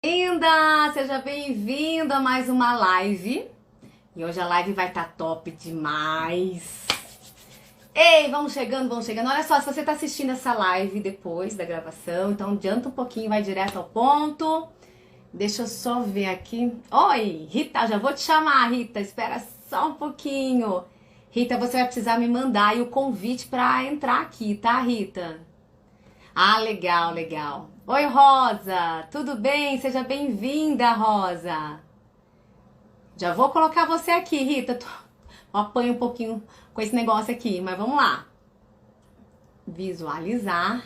Linda, seja bem-vindo a mais uma live. E hoje a live vai estar top demais. Ei, vamos chegando, vamos chegando. Olha só, se você está assistindo essa live depois da gravação, então adianta um pouquinho, vai direto ao ponto. Deixa eu só ver aqui. Oi, Rita, já vou te chamar, Rita. Espera só um pouquinho. Rita, você vai precisar me mandar aí o convite para entrar aqui, tá, Rita? Ah, legal, legal. Oi, Rosa, tudo bem? Seja bem-vinda, Rosa. Já vou colocar você aqui, Rita. Eu apanho um pouquinho com esse negócio aqui, mas vamos lá. Visualizar.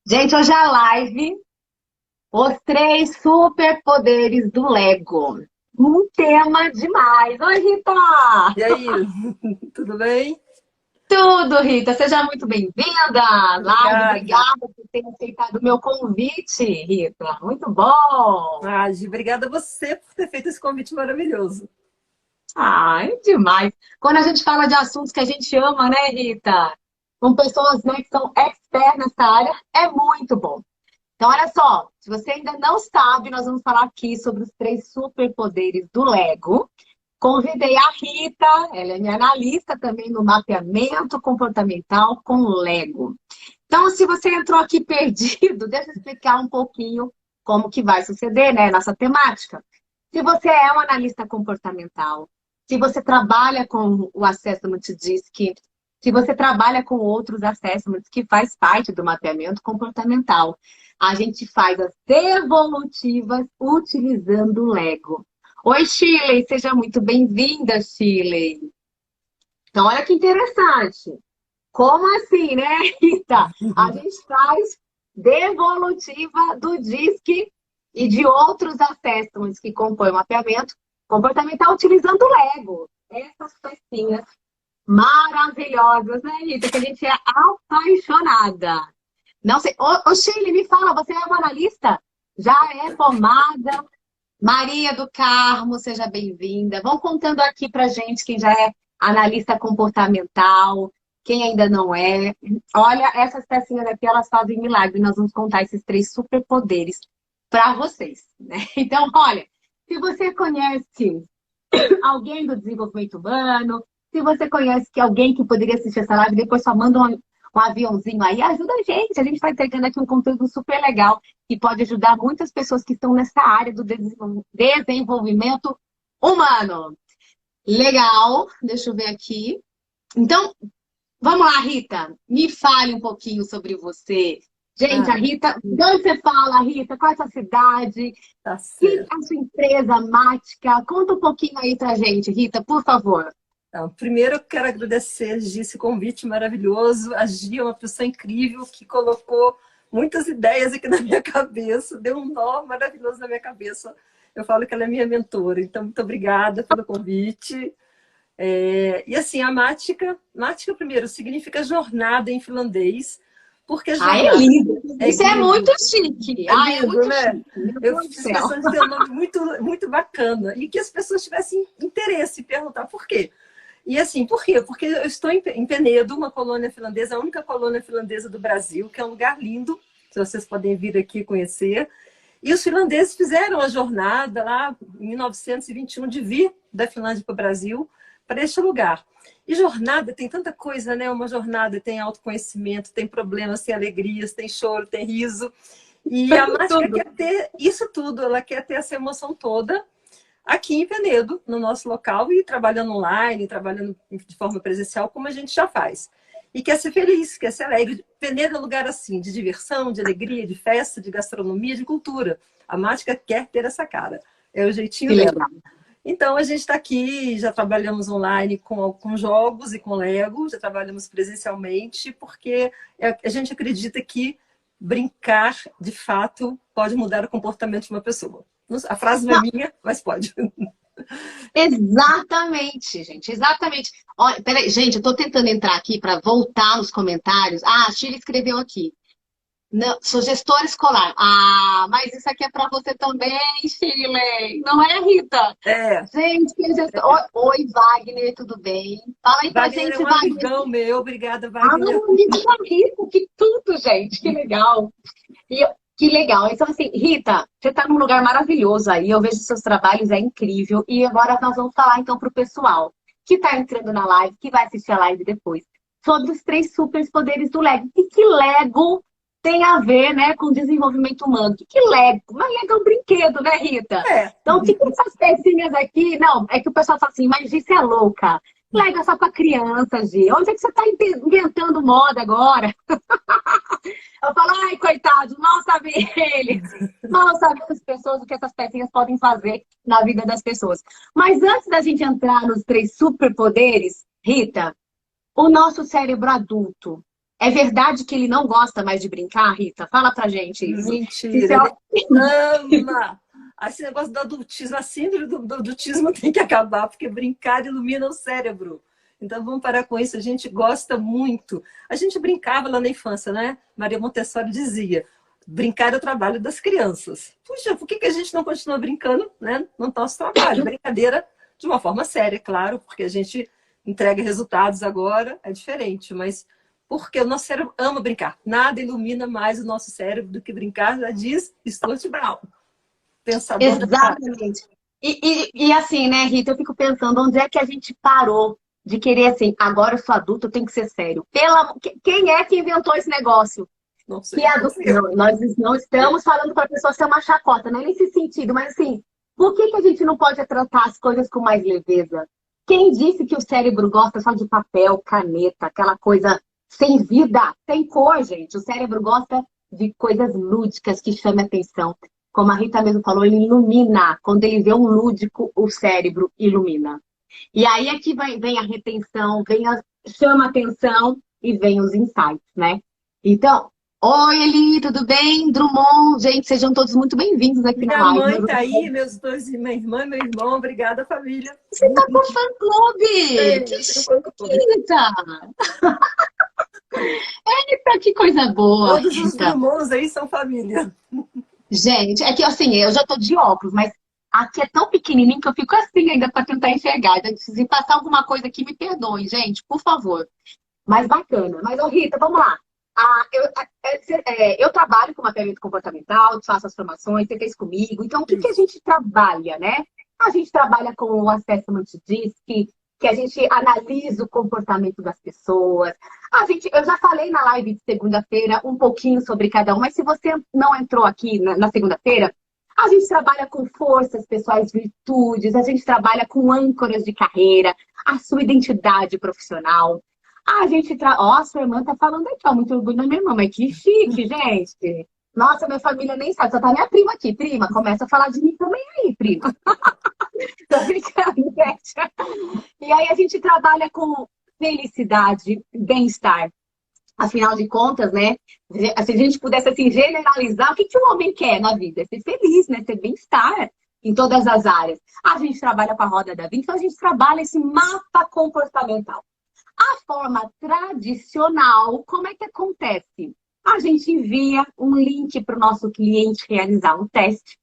Gente, hoje é a live Os Três Superpoderes do Lego. Um tema demais. Oi, Rita! E aí, tudo bem? Tudo, Rita. Seja muito bem-vinda. Live, Obrigada. obrigada por ter aceitado o meu convite, Rita. Muito bom. Obrigada a você por ter feito esse convite maravilhoso. Ai, demais. Quando a gente fala de assuntos que a gente ama, né, Rita? Com pessoas, né, que são expertas nessa área, é muito bom. Então, olha só, se você ainda não sabe, nós vamos falar aqui sobre os três superpoderes do Lego. Convidei a Rita, ela é minha analista também no mapeamento comportamental com Lego. Então, se você entrou aqui perdido, deixa eu explicar um pouquinho como que vai suceder, né, nossa temática. Se você é um analista comportamental, se você trabalha com o Assessment DISC, se você trabalha com outros assessments que faz parte do mapeamento comportamental, a gente faz as devolutivas utilizando o Lego. Oi, Shirley, seja muito bem-vinda, Shirley. Então, olha que interessante. Como assim, né, Rita? A gente faz devolutiva do DISC e de outros assessments que compõem o mapeamento comportamental utilizando o Lego. Essas pecinhas maravilhosas, né, Rita? Que a gente é apaixonada. Não sei. Ô, Shirley, me fala, você é uma analista? Já é formada? Maria do Carmo, seja bem-vinda. Vão contando aqui pra gente quem já é analista comportamental, quem ainda não é. Olha, essas pecinhas aqui, elas fazem milagre. Nós vamos contar esses três superpoderes para vocês, né? Então, olha, se você conhece alguém do desenvolvimento humano, se você conhece que alguém que poderia assistir essa live, depois só manda um aviãozinho aí, ajuda a gente. A gente está entregando aqui um conteúdo super legal que pode ajudar muitas pessoas que estão nessa área do desenvolvimento humano. Legal, deixa eu ver aqui. Então, vamos lá, Rita. Me fale um pouquinho sobre você. Gente, a Ah, Rita, de onde você fala, Rita? Qual é a sua cidade? tá Que é certo. a sua empresa, Mática? Conta um pouquinho aí pra gente, Rita, por favor. Então, primeiro eu quero agradecer a Gi esse convite maravilhoso. A Gi é uma pessoa incrível que colocou muitas ideias aqui na minha cabeça, deu um nó maravilhoso na minha cabeça. Eu falo que ela é minha mentora, então muito obrigada pelo convite. E assim, a mática primeiro significa jornada em finlandês, porque Ah, é jornada lindo. é Isso é muito lindo. chique. É Ah, é lindo, muito né? chique. Meu Eu Deus do fiz céu. questão de ter um nome muito bacana e que as pessoas tivessem interesse em perguntar por quê. E assim, por quê? Porque eu estou em Penedo, uma colônia finlandesa, a única colônia finlandesa do Brasil, que é um lugar lindo, se vocês podem vir aqui conhecer. E os finlandeses fizeram a jornada lá em 1921 de vir da Finlândia para o Brasil, para este lugar. E jornada tem tanta coisa, né? Uma jornada tem autoconhecimento, tem problemas, tem alegrias, tem choro, tem riso. E a Mática Tudo. quer ter isso tudo, ela quer ter essa emoção toda aqui em Penedo, no nosso local, e trabalhando online, trabalhando de forma presencial, como a gente já faz. E quer ser feliz, quer ser alegre. Penedo é um lugar assim, de diversão, de alegria, de festa, de gastronomia, de cultura. A Mática quer ter essa cara. É o Que jeitinho dela. legal. Então, a gente está aqui, já trabalhamos online com jogos e com Lego, já trabalhamos presencialmente, porque a gente acredita que brincar, de fato, pode mudar o comportamento de uma pessoa. A frase não é Não, minha, mas pode. exatamente, gente. Exatamente. Olha, peraí, gente, eu tô tentando entrar aqui para voltar nos comentários. Ah, a Sheila escreveu aqui. Não, sou gestora escolar. Ah, mas isso aqui é para você também, Shirley. Não é, Rita? É, Gente, que gestor... Oi, Wagner, tudo bem? Fala aí pra Wagner é gente, um Wagner. amigão meu, obrigada, Ah, Wagner. um amigo da Rita, que tudo, gente, que legal. Que legal. Então, assim, Rita, você está num lugar maravilhoso aí, eu vejo seus trabalhos, é incrível. E agora nós vamos falar, então, para o pessoal que está entrando na live, que vai assistir a live depois, sobre os três superpoderes do Lego. E que Lego tem a ver, né, com o desenvolvimento humano? Que Lego? Mas Lego é um brinquedo, né, Rita? É. Então, o que que essas pecinhas aqui... Não, é que o pessoal fala assim, mas isso é louca. Lego é só para criança, Gi. Onde é que você está inventando moda agora? Eu falo, ai, coitado, mal sabe eles. Mal sabem as pessoas o que essas pecinhas podem fazer na vida das pessoas. Mas antes da gente entrar nos três superpoderes, Rita, o nosso cérebro adulto, é verdade que ele não gosta mais de brincar, Rita? Fala pra gente isso. Mentira, ele ama. Esse negócio do adultismo, a síndrome do adultismo tem que acabar, porque brincar ilumina o cérebro. Então vamos parar com isso, a gente gosta muito. A gente brincava lá na infância, né? Maria Montessori dizia, brincar é o trabalho das crianças. Puxa, por que a gente não continua brincando, né? No nosso trabalho? Brincadeira de uma forma séria, claro, porque a gente entrega resultados agora, é diferente, mas porque o nosso cérebro ama brincar. Nada ilumina mais o nosso cérebro do que brincar, já diz Stuart Brown, pensador da... Exatamente. E assim, né, Rita, eu fico pensando onde é que a gente parou de querer assim, agora eu sou adulto, eu tenho que ser sério. Quem é que inventou esse negócio? Não Que sei, é não adulto. sei. Não, nós não estamos falando para a pessoa ser uma chacota, não é nesse sentido, mas assim, por que a gente não pode tratar as coisas com mais leveza? Quem disse que o cérebro gosta só de papel, caneta, aquela coisa sem vida, sem cor, gente? O cérebro gosta de coisas lúdicas que chamam atenção. Como a Rita mesmo falou, ele ilumina. Quando ele vê um lúdico, o cérebro ilumina. E aí aqui vem a retenção, chama atenção e vem os insights, né? Então, oi Eli, tudo bem? Drummond, gente, sejam todos muito bem-vindos aqui na Minha live. mãe tá aí, minha irmã e meu irmão, obrigada, família. Você tá com fã-clube! Que Tenho fã-clube. chique, Rita! Eita, que coisa boa, Todos os Rita! Drummonds aí são família. Gente, é que assim, eu já tô de óculos, mas aqui é tão pequenininho que eu fico assim ainda para tentar enxergar. Então, se passar alguma coisa aqui, me perdoem, gente, por favor. Mas bacana. Mas, ô Rita, vamos lá. Eu trabalho com mapeamento comportamental, faço as formações, você fez comigo. Então, o que a gente trabalha, né? A gente trabalha com o Assessment DISC, que a gente analisa o comportamento das pessoas. Eu já falei na live de segunda-feira um pouquinho sobre cada um, mas se você não entrou aqui na segunda-feira, a gente trabalha com forças pessoais, virtudes, a gente trabalha com âncoras de carreira, a sua identidade profissional. A gente Ó, a sua irmã tá falando aqui, ó, muito orgulho da minha irmã, mas que chique, gente. Nossa, minha família nem sabe, só tá minha prima aqui. Prima, começa a falar de mim também aí, prima. Tô brincando, gente. E aí a gente trabalha com felicidade, bem-estar. Afinal de contas, né? Se a gente pudesse assim, generalizar, o que um homem quer na vida? É ser feliz, né? Ter bem-estar em todas as áreas. A gente trabalha com a roda da vida, então a gente trabalha esse mapa comportamental. A forma tradicional, como é que acontece? A gente envia um link para o nosso cliente realizar um teste.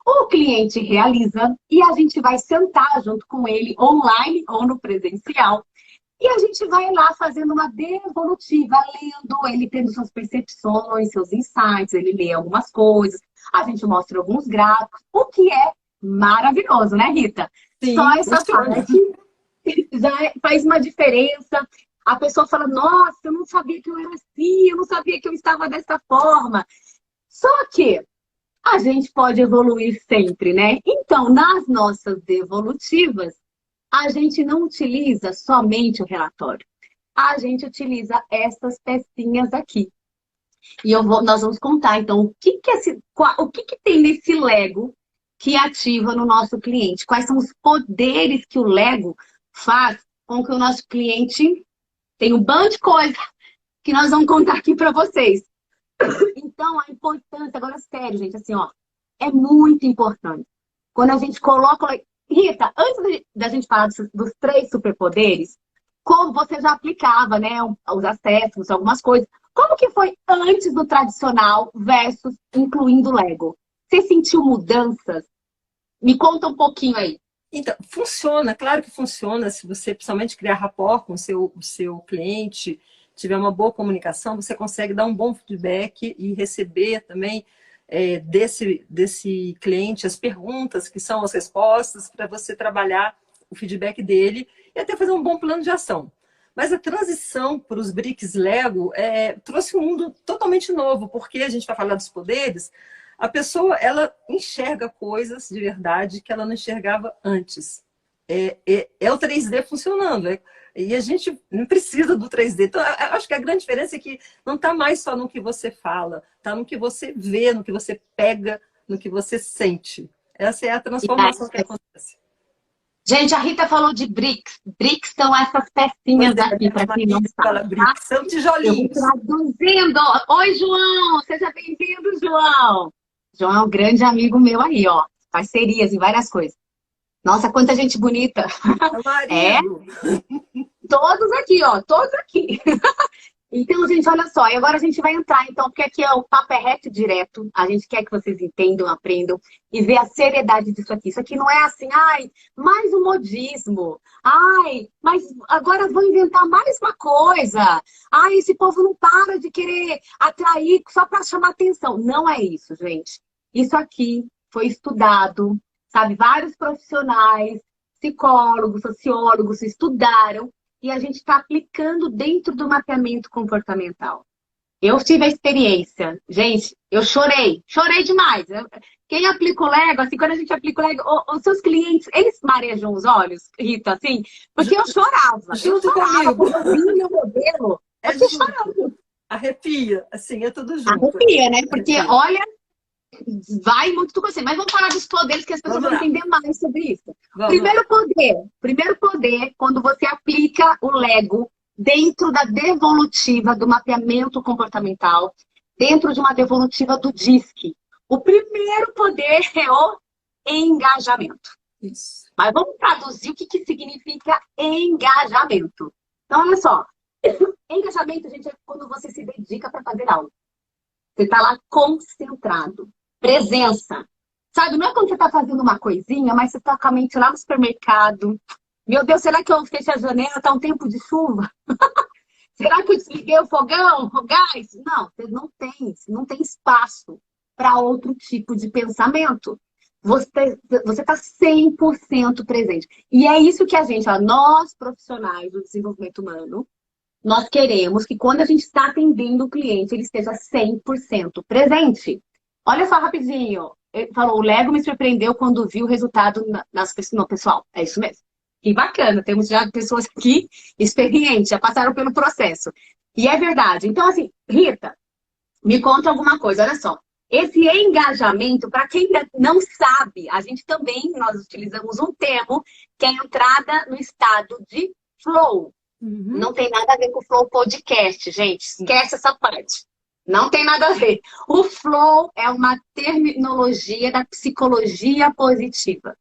O cliente realiza e a gente vai sentar junto com ele, online ou no presencial. E a gente vai lá fazendo uma devolutiva, lendo, ele tendo suas percepções, seus insights, ele lê algumas coisas, a gente mostra alguns gráficos, o que é maravilhoso, né, Rita? Sim, só essa parte já faz uma diferença. A pessoa fala, nossa, eu não sabia que eu era assim, eu não sabia que eu estava dessa forma. Só que a gente pode evoluir sempre, né? Então, nas nossas devolutivas, a gente não utiliza somente o relatório. A gente utiliza essas pecinhas aqui. E nós vamos contar, então, o que tem nesse Lego que ativa no nosso cliente? Quais são os poderes que o Lego faz com que o nosso cliente tenha um bando de coisa que nós vamos contar aqui para vocês. Então, a importância, agora sério, gente, assim, ó, é muito importante. Quando a gente coloca... Rita, antes da gente falar dos três superpoderes, como você já aplicava, né, os acessos, algumas coisas, como que foi antes do tradicional versus incluindo o Lego? Você sentiu mudanças? Me conta um pouquinho aí. Então, funciona, claro que funciona. Se você, principalmente, criar rapport com o seu cliente, tiver uma boa comunicação, você consegue dar um bom feedback e receber também desse cliente, as perguntas que são as respostas, para você trabalhar o feedback dele e até fazer um bom plano de ação. Mas a transição para os BRICS Lego trouxe um mundo totalmente novo, porque a gente vai falar dos poderes, a pessoa ela enxerga coisas de verdade que ela não enxergava antes. É o 3D funcionando. E a gente não precisa do 3D. Então, eu acho que a grande diferença é que não está mais só no que você fala, está no que você vê, no que você pega, no que você sente. Essa é a transformação que acontece. Gente, a Rita falou de BRICS. BRICS são essas pecinhas aqui, para quem não sabe. Tá? São tijolinhos. Eu vou traduzindo. Oi, João! Seja bem-vindo, João! João é um grande amigo meu aí, ó. Parcerias em várias coisas. Nossa, quanta gente bonita. É, todos aqui, ó. Todos aqui. Então, gente, olha só. E agora a gente vai entrar, então, porque aqui o papo é reto e direto. A gente quer que vocês entendam, aprendam e vejam a seriedade disso aqui. Isso aqui não é assim, ai, mais um modismo. Ai, mas agora vou inventar mais uma coisa. Ai, esse povo não para de querer atrair só para chamar atenção. Não é isso, gente. Isso aqui foi estudado, sabe? Vários profissionais, psicólogos, sociólogos estudaram e a gente está aplicando dentro do mapeamento comportamental. Eu tive a experiência. Gente, eu chorei demais. Quem aplica o Lego, assim, quando a gente aplica o Lego, os seus clientes, eles marejam os olhos, Rita, assim, porque eu chorava. Junto eu chorava, comigo. quando eu vi meu modelo, eu chorava. Arrepia, assim, é tudo junto. Arrepia, né? Porque, olha, vai muito do conceito. Mas vamos falar dos poderes que as pessoas vão entender mais sobre isso. Primeiro poder, quando você aplica o Lego dentro da devolutiva do mapeamento comportamental, dentro de uma devolutiva do DISC. O primeiro poder é o engajamento. Isso. Mas vamos traduzir o que significa engajamento. Então, olha só. Engajamento, gente, é quando você se dedica para fazer algo. Você está lá concentrado. Presença. Sabe, não é quando você está fazendo uma coisinha, mas você está com a mente lá no supermercado. Meu Deus, será que eu fechei a janela? Está um tempo de chuva? Será que eu desliguei o fogão, o gás? Não, você não tem espaço para outro tipo de pensamento. Você está 100% presente. E é isso que a gente, ó, nós profissionais do desenvolvimento humano, nós queremos que quando a gente está atendendo o cliente, ele esteja 100% presente. Olha só rapidinho. Ele falou, o Lego me surpreendeu quando vi o resultado nas pessoas. Não, pessoal, é isso mesmo. Que bacana, temos já pessoas aqui experientes, já passaram pelo processo. E é verdade. Então, assim, Rita, me conta alguma coisa, olha só. Esse engajamento, para quem ainda não sabe, a gente também, nós utilizamos um termo que é a entrada no estado de flow. Uhum. Não tem nada a ver com o Flow Podcast, gente. Esquece essa parte. Não tem nada a ver. O flow é uma terminologia da psicologia positiva.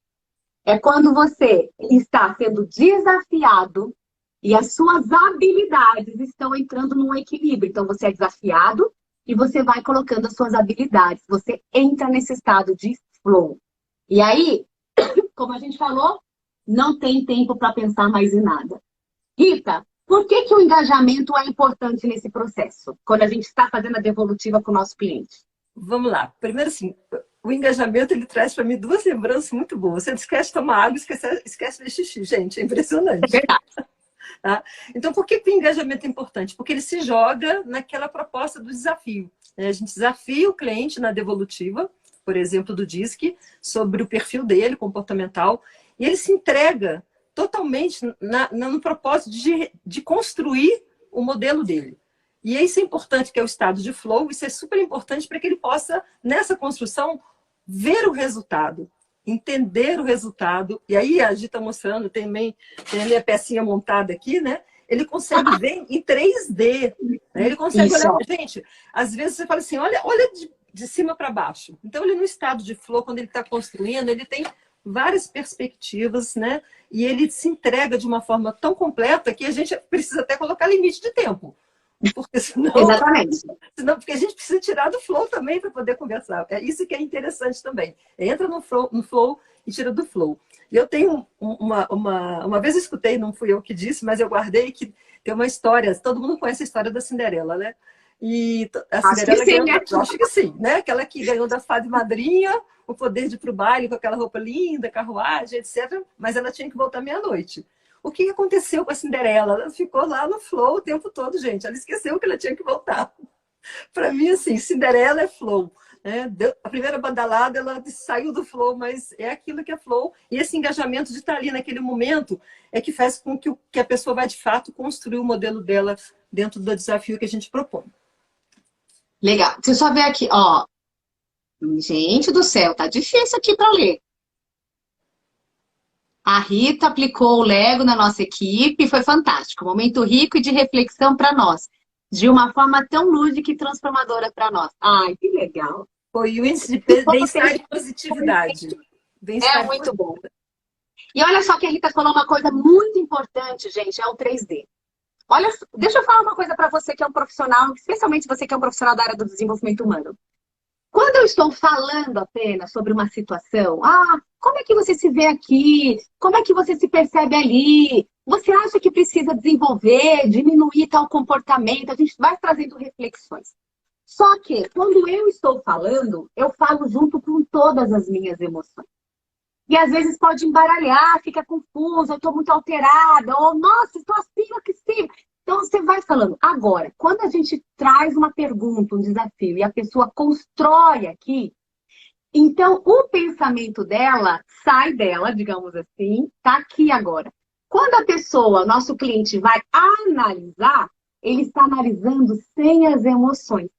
É quando você está sendo desafiado e as suas habilidades estão entrando num equilíbrio. Então, você é desafiado e você vai colocando as suas habilidades. Você entra nesse estado de flow. E aí, como a gente falou, não tem tempo para pensar mais em nada. Rita, por que o engajamento é importante nesse processo, quando a gente está fazendo a devolutiva com o nosso cliente? Vamos lá. Primeiro, assim, o engajamento, ele traz para mim duas lembranças muito boas. Você esquece de tomar água, esquece de xixi. Gente, é impressionante. É verdade. Tá? Então, por que o engajamento é importante? Porque ele se joga naquela proposta do desafio. A gente desafia o cliente na devolutiva, por exemplo, do DISC, sobre o perfil dele, comportamental, e ele se entrega totalmente no propósito de construir o modelo dele. E isso é importante, que é o estado de flow, isso é super importante para que ele possa, nessa construção, ver o resultado, entender o resultado. E aí a Gi está mostrando, tem a minha pecinha montada aqui, né? Ele consegue ver em 3D. Né? Ele consegue olhar. Gente, às vezes você fala assim, olha de cima para baixo. Então, ele no estado de flow, quando ele está construindo, ele tem várias perspectivas, né? E ele se entrega de uma forma tão completa que a gente precisa até colocar limite de tempo. Porque senão, exatamente. Porque a gente precisa tirar do flow também para poder conversar. É isso que é interessante também. Entra no flow e tira do flow. E eu tenho uma vez eu escutei, não fui eu que disse, mas eu guardei, que tem uma história, todo mundo conhece a história da Cinderela, né? E a Acho que Cinderela sim, ganhou, né? eu acho que sim, né? Aquela que ganhou da fada madrinha, o poder de ir pro baile com aquela roupa linda, carruagem, etc. Mas ela tinha que voltar meia-noite. O que aconteceu com a Cinderela? Ela ficou lá no flow o tempo todo, gente. Ela esqueceu que ela tinha que voltar. Para mim, assim, Cinderela é flow. Né? A primeira badalada, ela saiu do flow, mas é aquilo que é flow. E esse engajamento de estar ali naquele momento é que faz com que a pessoa vá, de fato, construir o modelo dela dentro do desafio que a gente propõe. Legal. Deixa eu só ver aqui, ó. Gente do céu, tá difícil aqui para ler. A Rita aplicou o Lego na nossa equipe e foi fantástico. Momento rico e de reflexão para nós. De uma forma tão lúdica e transformadora para nós. Ai, que legal. Foi o índice de E como bem-estar e positividade. é Bem-estar e muito positividade. bom. E olha só que a Rita falou uma coisa muito importante, gente, é o 3D. Olha, deixa eu falar uma coisa para você que é um profissional, especialmente você que é um profissional da área do desenvolvimento humano. Quando eu estou falando apenas sobre uma situação, como é que você se vê aqui? Como é que você se percebe ali? Você acha que precisa desenvolver, diminuir tal comportamento? A gente vai trazendo reflexões. Só que, quando eu estou falando, eu falo junto com todas as minhas emoções. E às vezes pode embaralhar, fica confuso, eu estou muito alterada, ou nossa, estou assim, aqui sim. Então você vai falando. Agora, quando a gente traz uma pergunta, um desafio, e a pessoa constrói aqui, então o pensamento dela sai dela, digamos assim, está aqui agora. Quando a pessoa, nosso cliente, vai analisar, ele está analisando sem as emoções.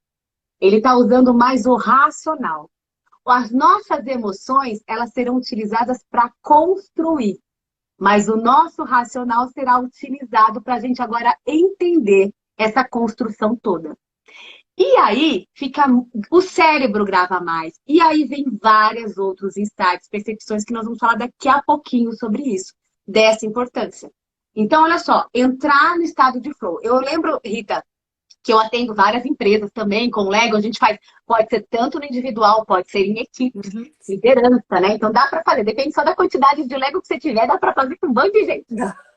Ele está usando mais o racional. As nossas emoções, elas serão utilizadas para construir, mas o nosso racional será utilizado para a gente agora entender essa construção toda. E aí fica o cérebro grava mais. E aí vem vários outros insights, percepções que nós vamos falar daqui a pouquinho sobre isso, dessa importância. Então, olha só, entrar no estado de flow. Eu lembro, Rita, que eu atendo várias empresas também com Lego, a gente faz, pode ser tanto no individual, pode ser em equipe, liderança, né? Então dá para fazer, depende só da quantidade de Lego que você tiver, dá para fazer com um bando de gente.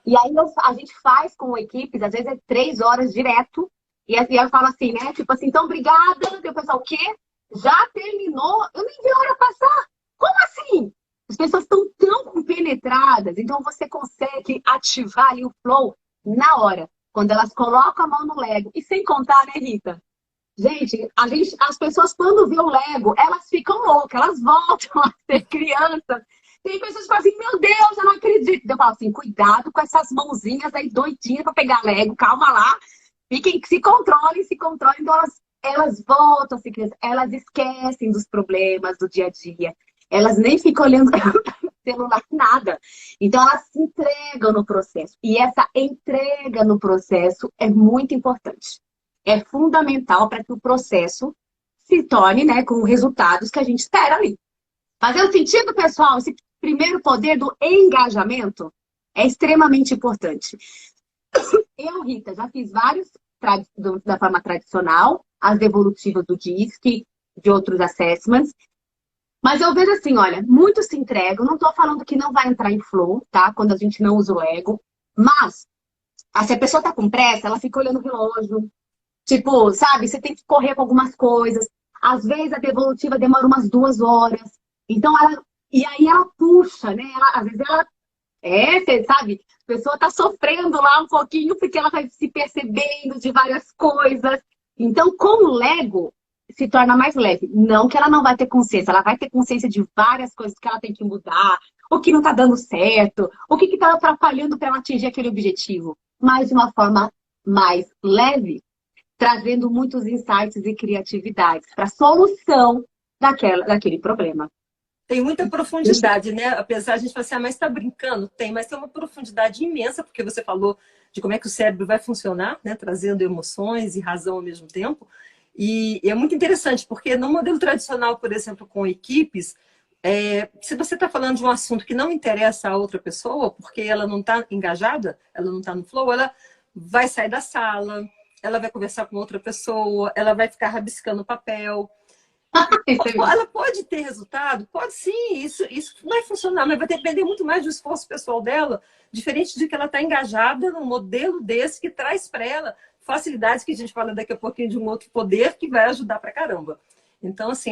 E aí a gente faz com equipes, às vezes é 3 horas direto, e assim eu falo assim, né? Tipo assim, então obrigada, e o pessoal, o quê? Já terminou? Eu nem vi a hora passar. Como assim? As pessoas estão tão compenetradas, então você consegue ativar ali o flow na hora. Quando elas colocam a mão no Lego. E sem contar, né, Rita? As pessoas, quando vê o Lego, elas ficam loucas, elas voltam a ser crianças. Tem pessoas que falam assim, meu Deus, eu não acredito. Eu falo assim, cuidado com essas mãozinhas aí doidinhas para pegar Lego, calma lá. Fiquem, se controlem, se controlem. Então, elas voltam a ser crianças, elas esquecem dos problemas do dia a dia. Elas nem ficam olhando celular, nada. Então, elas se entregam no processo. E essa entrega no processo é muito importante. É fundamental para que o processo se torne, né, com resultados que a gente espera ali. Fazendo sentido, pessoal? Esse primeiro poder do engajamento é extremamente importante. Eu, Rita, já fiz vários da forma tradicional, as devolutivas do DISC, de outros assessments. Mas eu vejo assim, olha, muitos se entregam. Não estou falando que não vai entrar em flow, tá? Quando a gente não usa o Lego. Mas, se a pessoa tá com pressa, ela fica olhando o relógio. Tipo, sabe? Você tem que correr com algumas coisas. Às vezes a devolutiva demora umas 2 horas. Então, e aí ela puxa, né? Às vezes ela... você sabe? A pessoa tá sofrendo lá um pouquinho porque ela vai se percebendo de várias coisas. Então, com o Lego, se torna mais leve. Não que ela não vai ter consciência, ela vai ter consciência de várias coisas que ela tem que mudar, o que não está dando certo, o que está atrapalhando para ela atingir aquele objetivo. Mas de uma forma mais leve, trazendo muitos insights e criatividades para a solução daquele problema. Tem muita profundidade, né? Apesar de a gente falar assim, mas está brincando? Tem, mas tem uma profundidade imensa, porque você falou de como é que o cérebro vai funcionar, né? Trazendo emoções e razão ao mesmo tempo. E é muito interessante, porque no modelo tradicional, por exemplo, com equipes, se você está falando de um assunto que não interessa a outra pessoa, porque ela não está engajada, ela não está no flow, ela vai sair da sala, ela vai conversar com outra pessoa, ela vai ficar rabiscando papel. Ela pode ter resultado? Pode sim, isso vai funcionar, mas vai depender muito mais do esforço pessoal dela, diferente de que ela está engajada num modelo desse que traz para ela facilidades que a gente fala daqui a pouquinho de um outro poder que vai ajudar pra caramba. Então, assim,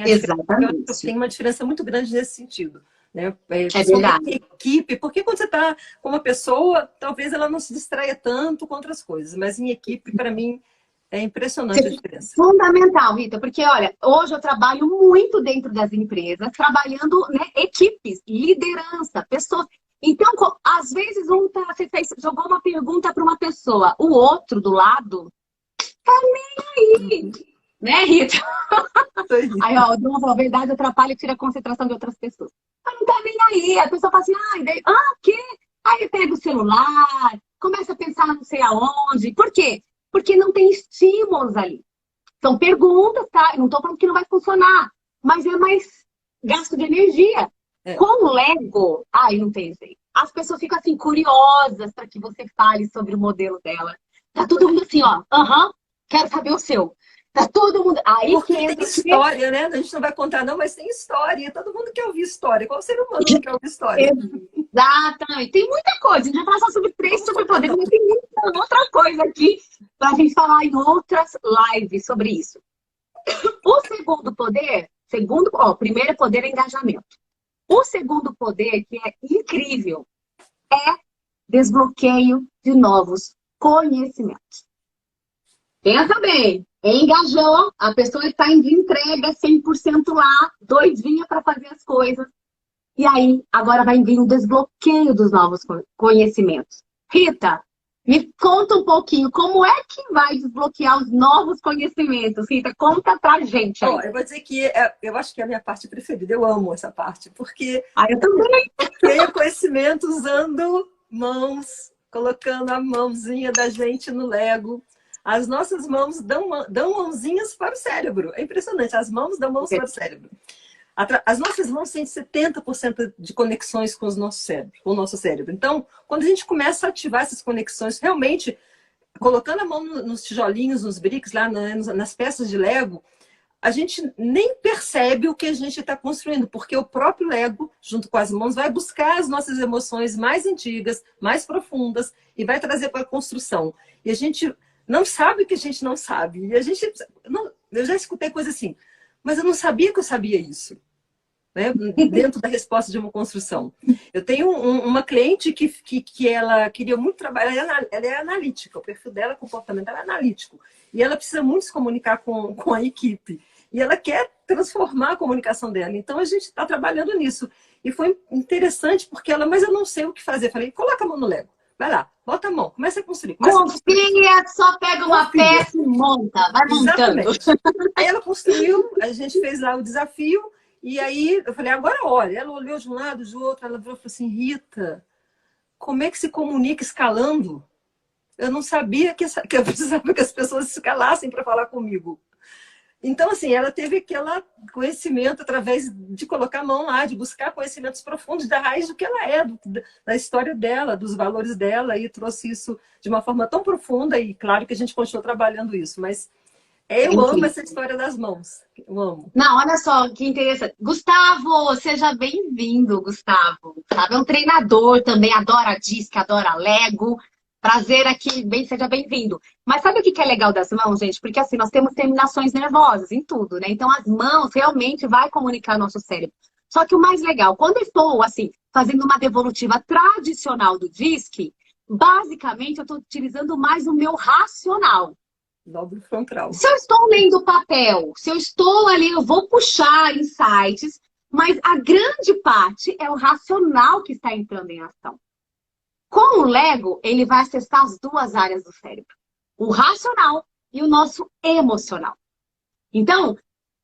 tem uma diferença muito grande nesse sentido. Né? É verdade. Equipe, porque quando você está com uma pessoa, talvez ela não se distraia tanto com outras coisas, mas em equipe, para mim, é impressionante a diferença. Fundamental, Rita, porque olha, hoje eu trabalho muito dentro das empresas, trabalhando, né, equipes, liderança, pessoas. Então, às vezes, você jogou uma pergunta para uma pessoa, o outro do lado tá nem aí, né, Rita? Aí, ó, a verdade atrapalha e tira a concentração de outras pessoas. Mas não tá nem aí. A pessoa fala assim, o quê? Aí pega o celular, começa a pensar não sei aonde. Por quê? Porque não tem estímulos ali. São perguntas, tá? Eu não tô falando que não vai funcionar, mas é mais gasto de energia. Com o Lego, não tem jeito. As pessoas ficam assim, curiosas para que você fale sobre o modelo dela. Tá todo mundo assim, ó, quero saber o seu. Tá todo mundo. Aí porque tem história, né? A gente não vai contar, não, mas tem história. Todo mundo quer ouvir história. Qual ser humano não quer ouvir história? Exatamente. Tem muita coisa. A gente vai falar só sobre 3 superpoderes, mas tem muita outra coisa aqui pra gente falar em outras lives sobre isso. O segundo poder, primeiro poder é engajamento. O segundo poder, que é incrível, é desbloqueio de novos conhecimentos. Pensa bem, engajou, a pessoa está em entrega 100% lá, doidinha para fazer as coisas. E aí, agora vai vir um desbloqueio dos novos conhecimentos. Rita, me conta um pouquinho, como é que vai desbloquear os novos conhecimentos? Rita, conta pra gente aí. Eu vou dizer que eu acho que é a minha parte preferida, eu amo essa parte, porque eu também. Tenho conhecimento usando mãos, colocando a mãozinha da gente no Lego. As nossas mãos dão mãozinhas para o cérebro. É impressionante, as mãos dão mãos para o cérebro. As nossas mãos têm 70% de conexões com o nosso cérebro. Então, quando a gente começa a ativar essas conexões, realmente, colocando a mão nos tijolinhos, nos bricks, lá nas peças de Lego, a gente nem percebe o que a gente está construindo, porque o próprio Lego, junto com as mãos, vai buscar as nossas emoções mais antigas, mais profundas, e vai trazer para a construção. E a gente não sabe o que a gente não sabe. E eu já escutei coisa assim, mas eu não sabia que eu sabia isso. Né? Dentro da resposta de uma construção. Eu tenho uma cliente que ela queria muito trabalhar, ela é analítica, o perfil dela, comportamento, ela é analítico. E ela precisa muito se comunicar com a equipe. E ela quer transformar a comunicação dela. Então, a gente está trabalhando nisso. E foi interessante, porque mas eu não sei o que fazer. Eu falei, coloca a mão no Lego. Vai lá, bota a mão, começa a construir. Confia, só pega uma peça e monta. Vai montando. Exatamente. Aí ela construiu, a gente fez lá o desafio. E aí, eu falei, agora olha. Ela olhou de um lado, de outro. Ela falou assim, Rita, como é que se comunica escalando? Eu não sabia que eu precisava que as pessoas escalassem para falar comigo. Então, assim, ela teve aquele conhecimento através de colocar a mão lá, de buscar conhecimentos profundos da raiz do que ela é, da história dela, dos valores dela, e trouxe isso de uma forma tão profunda, e claro que a gente continuou trabalhando isso, mas eu amo essa história das mãos. Eu amo. Não, olha só, que interessante. Gustavo, seja bem-vindo, Gustavo. Gustavo é um treinador também, adora disque, adora Lego. Prazer aqui, seja bem-vindo. Mas sabe o que é legal das mãos, gente? Porque assim, nós temos terminações nervosas em tudo, né? Então as mãos realmente vai comunicar o nosso cérebro. Só que o mais legal, quando eu estou, assim, fazendo uma devolutiva tradicional do disque, basicamente eu estou utilizando mais o meu racional. Lóbulo frontal. Se eu estou lendo papel, se eu estou ali, eu vou puxar insights, mas a grande parte é o racional que está entrando em ação. Com o Lego, ele vai acessar as duas áreas do cérebro. O racional e o nosso emocional. Então,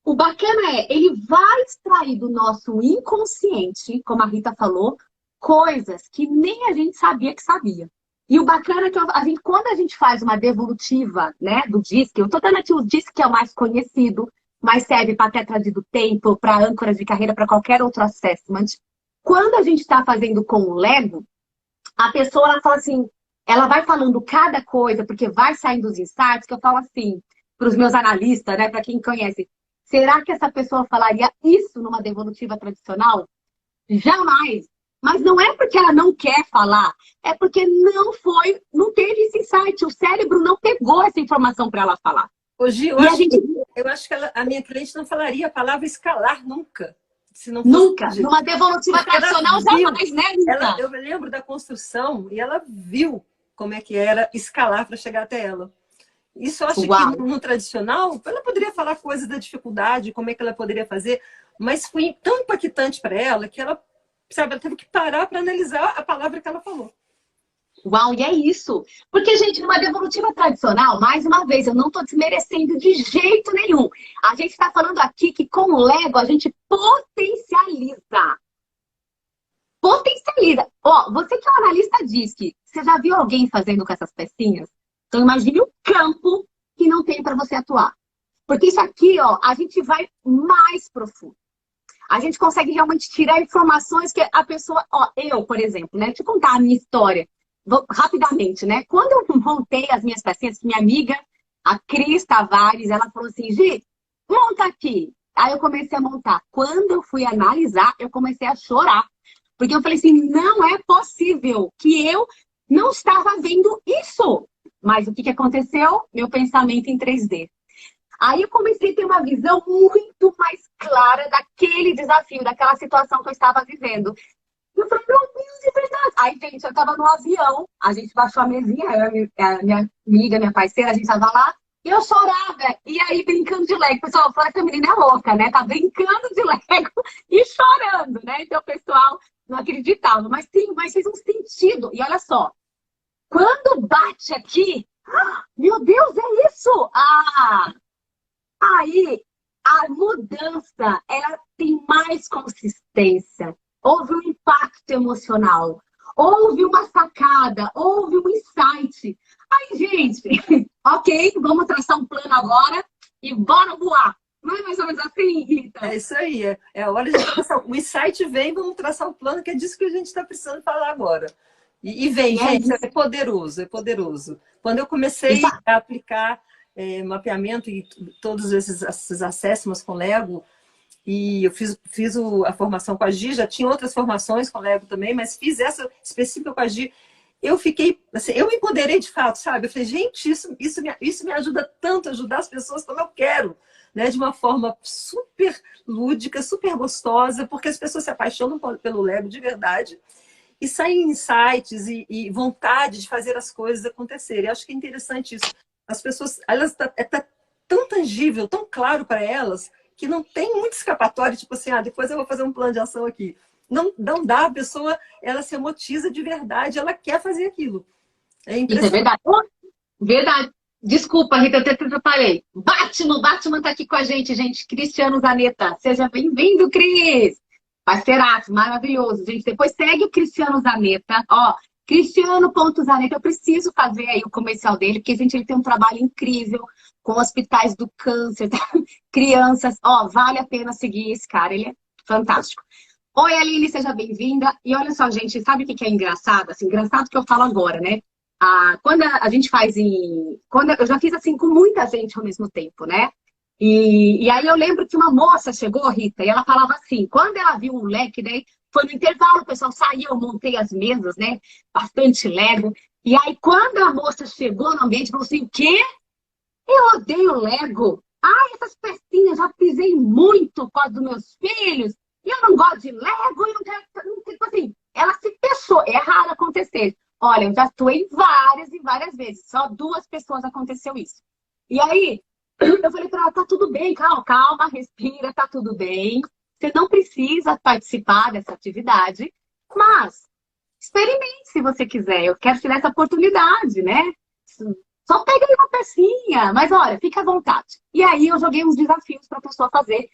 o bacana ele vai extrair do nosso inconsciente, como a Rita falou, coisas que nem a gente sabia que sabia. E o bacana é que quando a gente faz uma devolutiva, né, do DISC, eu tô dando aqui o DISC que é o mais conhecido, mas serve para tetra do tempo, para âncoras de carreira, para qualquer outro assessment. Quando a gente está fazendo com o Lego, a pessoa, ela fala assim, ela vai falando cada coisa, porque vai saindo os insights, que eu falo assim, para os meus analistas, né, para quem conhece, será que essa pessoa falaria isso numa devolutiva tradicional? Jamais! Mas não é porque ela não quer falar, é porque não teve esse insight. O cérebro não pegou essa informação para ela falar. Hoje, E a gente eu acho que a minha cliente não falaria a palavra escalar nunca. Se não fosse nunca, numa devolutiva tradicional, jamais, né, Rita? Eu me lembro da construção e ela viu como é que era escalar para chegar até ela. Isso eu acho que no tradicional, ela poderia falar coisas da dificuldade, como é que ela poderia fazer, mas foi tão impactante para ela que ela, sabe, ela teve que parar para analisar a palavra que ela falou. Uau, e é isso. Porque, gente, numa devolutiva tradicional, mais uma vez, eu não estou desmerecendo de jeito nenhum. A gente está falando aqui que com o Lego a gente potencializa. Potencializa. Ó, você que é um analista diz que você já viu alguém fazendo com essas pecinhas? Então imagine o campo que não tem para você atuar. Porque isso aqui, ó, a gente vai mais profundo. A gente consegue realmente tirar informações que a pessoa... Ó, eu, por exemplo, né? Deixa eu contar a minha história. Rapidamente, né? Quando eu montei as minhas pecinhas, minha amiga, a Cris Tavares, ela falou assim, Gi, monta aqui. Aí eu comecei a montar. Quando eu fui analisar, eu comecei a chorar. Porque eu falei assim, não é possível que eu não estava vendo isso. Mas o que aconteceu? Meu pensamento em 3D. Aí eu comecei a ter uma visão muito mais clara daquele desafio, daquela situação que eu estava vivendo. Eu falei, meu Deus, é verdade. Aí, gente, eu tava no avião, a gente baixou a mesinha, a minha amiga, minha parceira, a gente tava lá, e eu chorava. E aí, brincando de Lego. O pessoal falou que a menina é louca, né? Tá brincando de Lego e chorando, né? Então, o pessoal não acreditava. Mas sim, mas fez um sentido. E olha só, quando bate aqui, meu Deus, é isso! Aí, a mudança, ela tem mais consistência. Houve um impacto emocional, houve uma sacada, houve um insight. Aí, gente, ok, vamos traçar um plano agora e bora voar. Não é mais ou menos assim, Rita? É isso aí, é a hora de traçar. O insight vem, vamos traçar um plano, que é disso que a gente está precisando falar agora. E vem, gente, é poderoso, é poderoso. Quando eu comecei a aplicar mapeamento e todos esses assessments com Lego, e eu fiz a formação com a Gi, já tinha outras formações com Lego também, mas fiz essa específica com a Gi. Eu fiquei, assim, eu me empoderei de fato, sabe? Eu falei, gente, isso me ajuda tanto a ajudar as pessoas como eu quero, né? De uma forma super lúdica, super gostosa, porque as pessoas se apaixonam pelo Lego de verdade e saem insights e vontade de fazer as coisas acontecerem. Eu acho que é interessante isso. As pessoas, tá tão tangível, tão claro para elas, que não tem muito escapatório, tipo assim, depois eu vou fazer um plano de ação aqui. Não dá, a pessoa, ela se emotiza de verdade, ela quer fazer aquilo. É impressionante. Isso é verdade. Verdade. Desculpa, Rita, eu até atrapalhei. Batman tá aqui com a gente, Cristiano Zanetta. Seja bem-vindo, Cris. Parceiraço, maravilhoso. Gente, depois segue o Cristiano Zanetta. Ó, Cristiano.Zanetta, eu preciso fazer aí o comercial dele, porque, gente, ele tem um trabalho incrível com hospitais do câncer, crianças. Ó, vale a pena seguir esse cara, ele é fantástico. Oi, Aline, seja bem-vinda. E olha só, gente, sabe o que é engraçado? Assim, engraçado que eu falo agora, né? Quando a gente faz quando eu já fiz assim com muita gente ao mesmo tempo, né? E aí eu lembro que uma moça chegou, Rita, e ela falava assim, quando ela viu um leque, né? Foi no intervalo, o pessoal saiu, eu montei as mesas, né? Bastante Lego. E aí, quando a moça chegou no ambiente, falou assim, o quê? Eu odeio Lego. Ai, essas pecinhas, já pisei muito por causa dos meus filhos. E eu não gosto de Lego, eu não quero... Tipo assim, ela se fechou. É raro acontecer. Olha, eu já atuei várias e várias vezes. Só 2 pessoas aconteceu isso. E aí, eu falei pra ela, tá tudo bem, calma, respira, tá tudo bem. Você não precisa participar dessa atividade, mas experimente se você quiser. Eu quero te dar essa oportunidade, né? Só pega aí uma pecinha, mas olha, fica à vontade. E aí eu joguei uns desafios para a pessoa fazer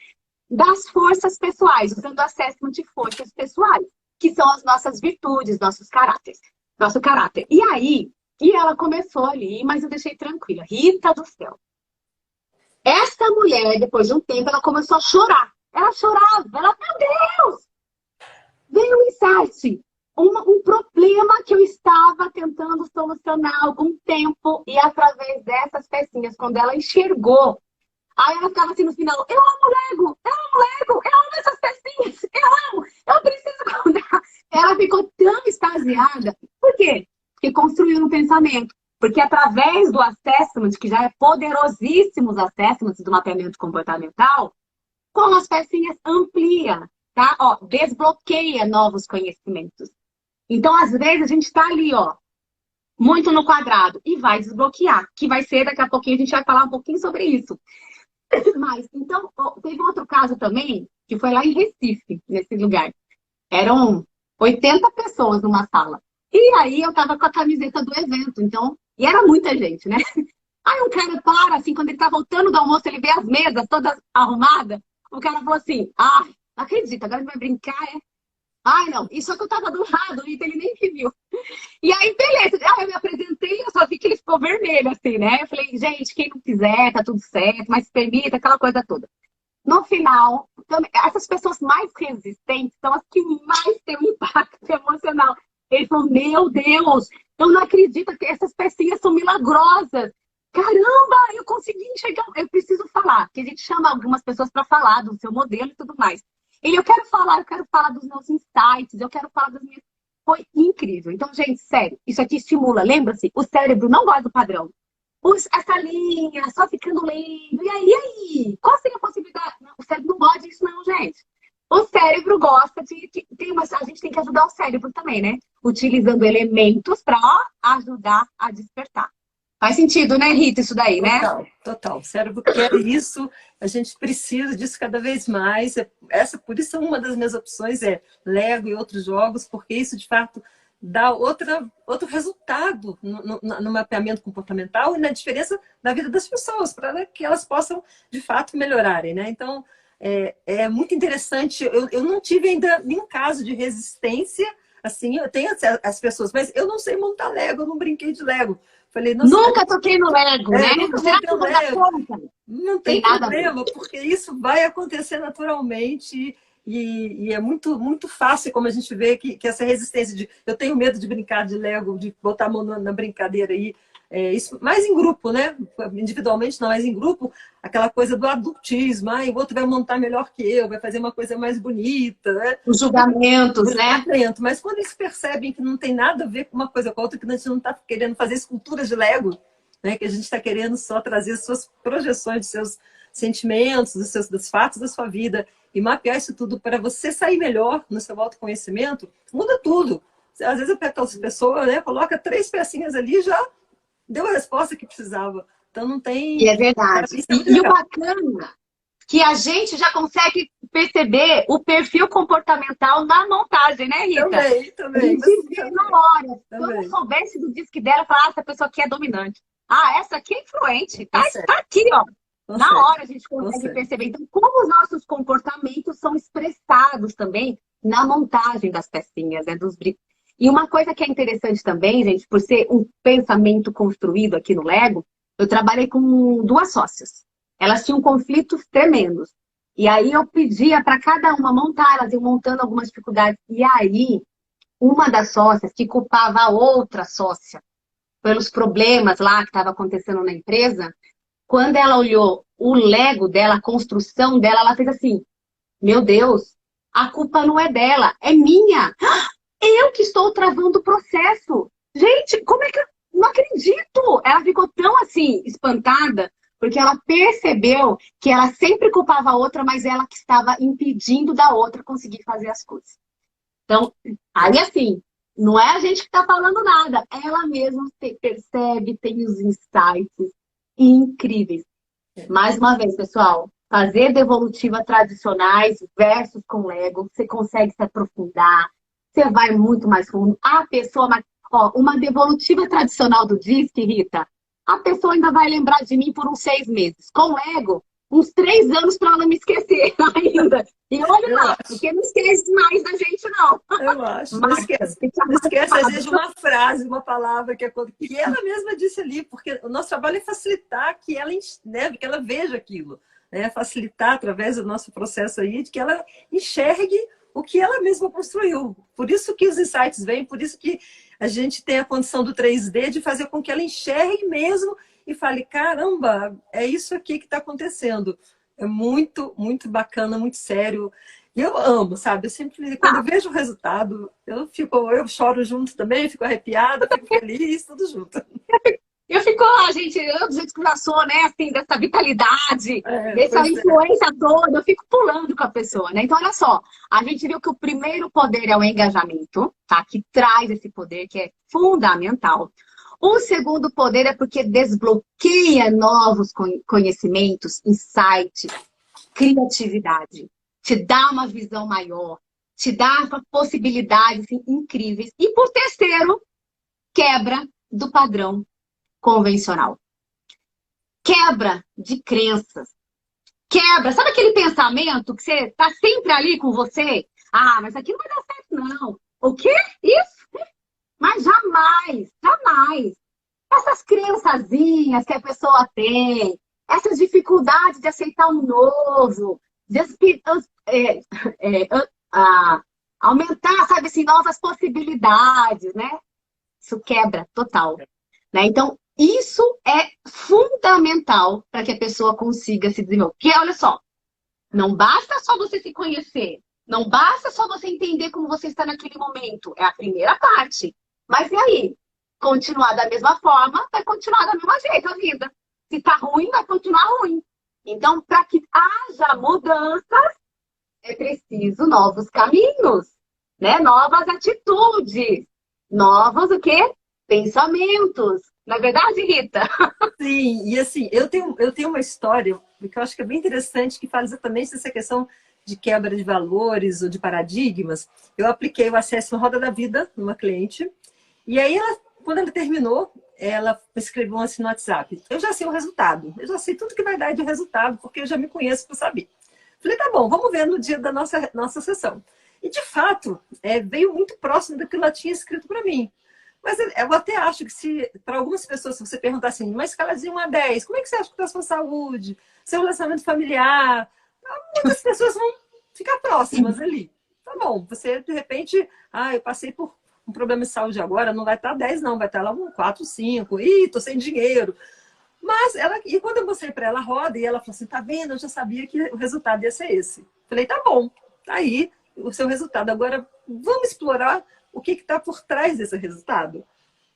das forças pessoais, usando o assessment de forças pessoais, que são as nossas virtudes, nossos caráteres, nosso caráter. E aí, ela começou ali, mas eu deixei tranquila. Rita do céu. Essa mulher, depois de um tempo, ela começou a chorar. Ela chorava, meu Deus! Veio um insight. Um problema que eu estava tentando solucionar há algum tempo e através dessas pecinhas, quando ela enxergou, aí ela ficava assim no final, eu amo Lego, eu amo essas pecinhas, eu amo, eu preciso contar. Ela ficou baseada... Por quê? Porque construiu no pensamento. Porque através do assessment, que já é poderosíssimos assessments do mapeamento comportamental, com as pecinhas amplia, tá? Ó, desbloqueia novos conhecimentos. Então, às vezes, a gente está ali, ó, muito no quadrado, e vai desbloquear, que vai ser, daqui a pouquinho, a gente vai falar um pouquinho sobre isso. Mas, então, ó, teve outro caso também, que foi lá em Recife, nesse lugar. Eram 80 pessoas numa sala. E aí, eu tava com a camiseta do evento, então, e era muita gente, né? Aí um cara para, assim, quando ele tá voltando do almoço, ele vê as mesas todas arrumadas, o cara falou assim, não acredito, agora ele vai brincar, é? Ai, não, isso é que eu tava do lado, então ele nem me viu. E aí, beleza, eu me apresentei, eu só vi que ele ficou vermelho, assim, né? Eu falei, gente, quem não quiser, tá tudo certo, mas se permita, aquela coisa toda. No final, essas pessoas mais resistentes são as que mais têm um impacto emocional. Ele falou, meu Deus, eu não acredito que essas pecinhas são milagrosas. Caramba, eu consegui enxergar. Eu preciso falar, que a gente chama algumas pessoas para falar do seu modelo e tudo mais. Eu quero falar dos meus insights, eu quero falar das minhas... Foi incrível. Então, gente, sério, isso aqui estimula. Lembra-se, o cérebro não gosta do padrão. Essa linha, só ficando lendo. E aí? Qual seria a possibilidade? Não, o cérebro não gosta disso, não, gente. O cérebro gosta de... a gente tem que ajudar o cérebro também, né? Utilizando elementos para ajudar a despertar. Faz sentido, né, Rita, isso daí, né? Total, total. O cérebro quer isso, a gente precisa disso cada vez mais. Por isso, uma das minhas opções é Lego e outros jogos, porque isso, de fato, dá outro resultado no mapeamento comportamental e na diferença da vida das pessoas, para que elas possam, de fato, melhorarem, né? Então, é muito interessante. Eu não tive ainda nenhum caso de resistência, assim, eu tenho as pessoas, mas eu não sei montar Lego, eu não brinquei de Lego. Falei, nunca toquei no Lego, né? Nunca Será que eu vou dar conta? Não tem problema, porque isso vai acontecer naturalmente e é muito, muito fácil, como a gente vê, que essa resistência de... Eu tenho medo de brincar de Lego, de botar a mão na brincadeira aí. Isso, mais em grupo, né? Individualmente não, mas em grupo, aquela coisa do adultismo, o outro vai montar melhor que eu, vai fazer uma coisa mais bonita, né? Os julgamentos, né? Mas quando eles percebem que não tem nada a ver com uma coisa com a outra, que a gente não está querendo fazer esculturas de Lego, né? Que a gente está querendo só trazer as suas projeções, dos seus sentimentos, dos fatos da sua vida, e mapear isso tudo para você sair melhor no seu autoconhecimento, muda tudo. Às vezes eu pego as pessoas, né? Coloca 3 pecinhas ali e já deu a resposta que precisava. Então não tem... E é verdade. E o bacana que a gente já consegue perceber o perfil comportamental na montagem, né, Rita? Também. A gente vê na hora. Se eu não soubesse do disco dela, eu falava, essa pessoa aqui é dominante. Essa aqui é influente. Tá aqui, ó. Na hora a gente consegue perceber. Então, como os nossos comportamentos são expressados também na montagem das pecinhas, né, dos brincos. E uma coisa que é interessante também, gente, por ser um pensamento construído aqui no Lego, eu trabalhei com 2 sócias. Elas tinham conflitos tremendos. E aí eu pedia para cada uma montar, elas iam montando algumas dificuldades. E aí, uma das sócias que culpava a outra sócia pelos problemas lá que estava acontecendo na empresa, quando ela olhou o Lego dela, a construção dela, ela fez assim, meu Deus, a culpa não é dela, é minha. Eu que estou travando o processo. Gente, como é que eu não acredito? Ela ficou tão assim, espantada, porque ela percebeu que ela sempre culpava a outra, mas ela que estava impedindo da outra conseguir fazer as coisas. Então, aí assim, não é a gente que está falando nada, ela mesma percebe, tem os insights incríveis. Mais uma vez, pessoal, fazer devolutiva tradicionais versus com Lego, você consegue se aprofundar, você vai muito mais fundo. A pessoa, uma devolutiva tradicional do Disque, Rita, a pessoa ainda vai lembrar de mim por uns 6 meses. Com Lego, uns 3 anos para ela me esquecer ainda. E olha lá, porque não esquece mais da gente, não. Eu acho. Não esquece, às vezes, de uma frase, uma palavra que ela mesma disse ali, porque o nosso trabalho é facilitar que ela, né, que ela veja aquilo. Né? Facilitar através do nosso processo aí, de que ela enxergue o que ela mesma construiu. Por isso que os insights vêm, por isso que a gente tem a condição do 3D de fazer com que ela enxergue mesmo e fale, caramba, é isso aqui que está acontecendo. É muito, muito bacana, muito sério. E eu amo, sabe? Eu sempre, quando eu vejo o resultado, eu choro junto também, fico arrepiada, fico feliz, tudo junto. Eu fico, gente, eu do jeito que eu já sou, né, assim, dessa vitalidade, É, dessa pois é. influência toda, eu fico pulando com a pessoa, né? Então, olha só, a gente viu que o primeiro poder é o engajamento, tá? Que traz esse poder, que é fundamental. O segundo poder é porque desbloqueia novos conhecimentos, insights, criatividade. Te dá uma visão maior, te dá possibilidades assim, incríveis. E por terceiro, quebra do padrão convencional. Quebra de crenças. Quebra. Sabe aquele pensamento que você tá sempre ali com você? Ah, mas aqui não vai dar certo, não. O quê? Isso? Mas jamais, jamais. Essas crençazinhas que a pessoa tem, essas dificuldades de aceitar um novo, de aumentar, sabe assim, novas possibilidades, né? Isso quebra total. Né? Então, isso é fundamental para que a pessoa consiga se desenvolver. Porque, olha só, não basta só você se conhecer, não basta só você entender como você está naquele momento. É a primeira parte. Mas e aí? Continuar da mesma forma, vai continuar da mesma jeito a vida. Se está ruim, vai continuar ruim. Então, para que haja mudanças, é preciso novos caminhos, né? Novas atitudes, novos o quê? Pensamentos. Não é verdade, Rita? Sim, e assim, eu tenho uma história que eu acho que é bem interessante, que fala exatamente dessa questão de quebra de valores ou de paradigmas. Eu apliquei o acesso Roda da Vida numa cliente, e aí quando ela terminou, ela me escreveu assim no WhatsApp. Eu já sei o resultado, eu já sei tudo que vai dar de resultado, porque eu já me conheço para saber. Falei, tá bom, vamos ver no dia da nossa sessão. E de fato, veio muito próximo do que ela tinha escrito para mim. Mas eu até acho que se, para algumas pessoas, se você perguntar assim, uma escala de 1 a 10, como é que você acha que está a sua saúde, seu relacionamento familiar? Muitas pessoas vão ficar próximas ali. Tá bom, você de repente, eu passei por um problema de saúde agora, não vai estar 10 não, vai estar lá um 4, 5, tô sem dinheiro. Mas e quando eu mostrei para ela a roda, e ela falou assim, tá vendo, eu já sabia que o resultado ia ser esse. Falei, tá bom, tá aí o seu resultado. Agora, vamos explorar o que está por trás desse resultado.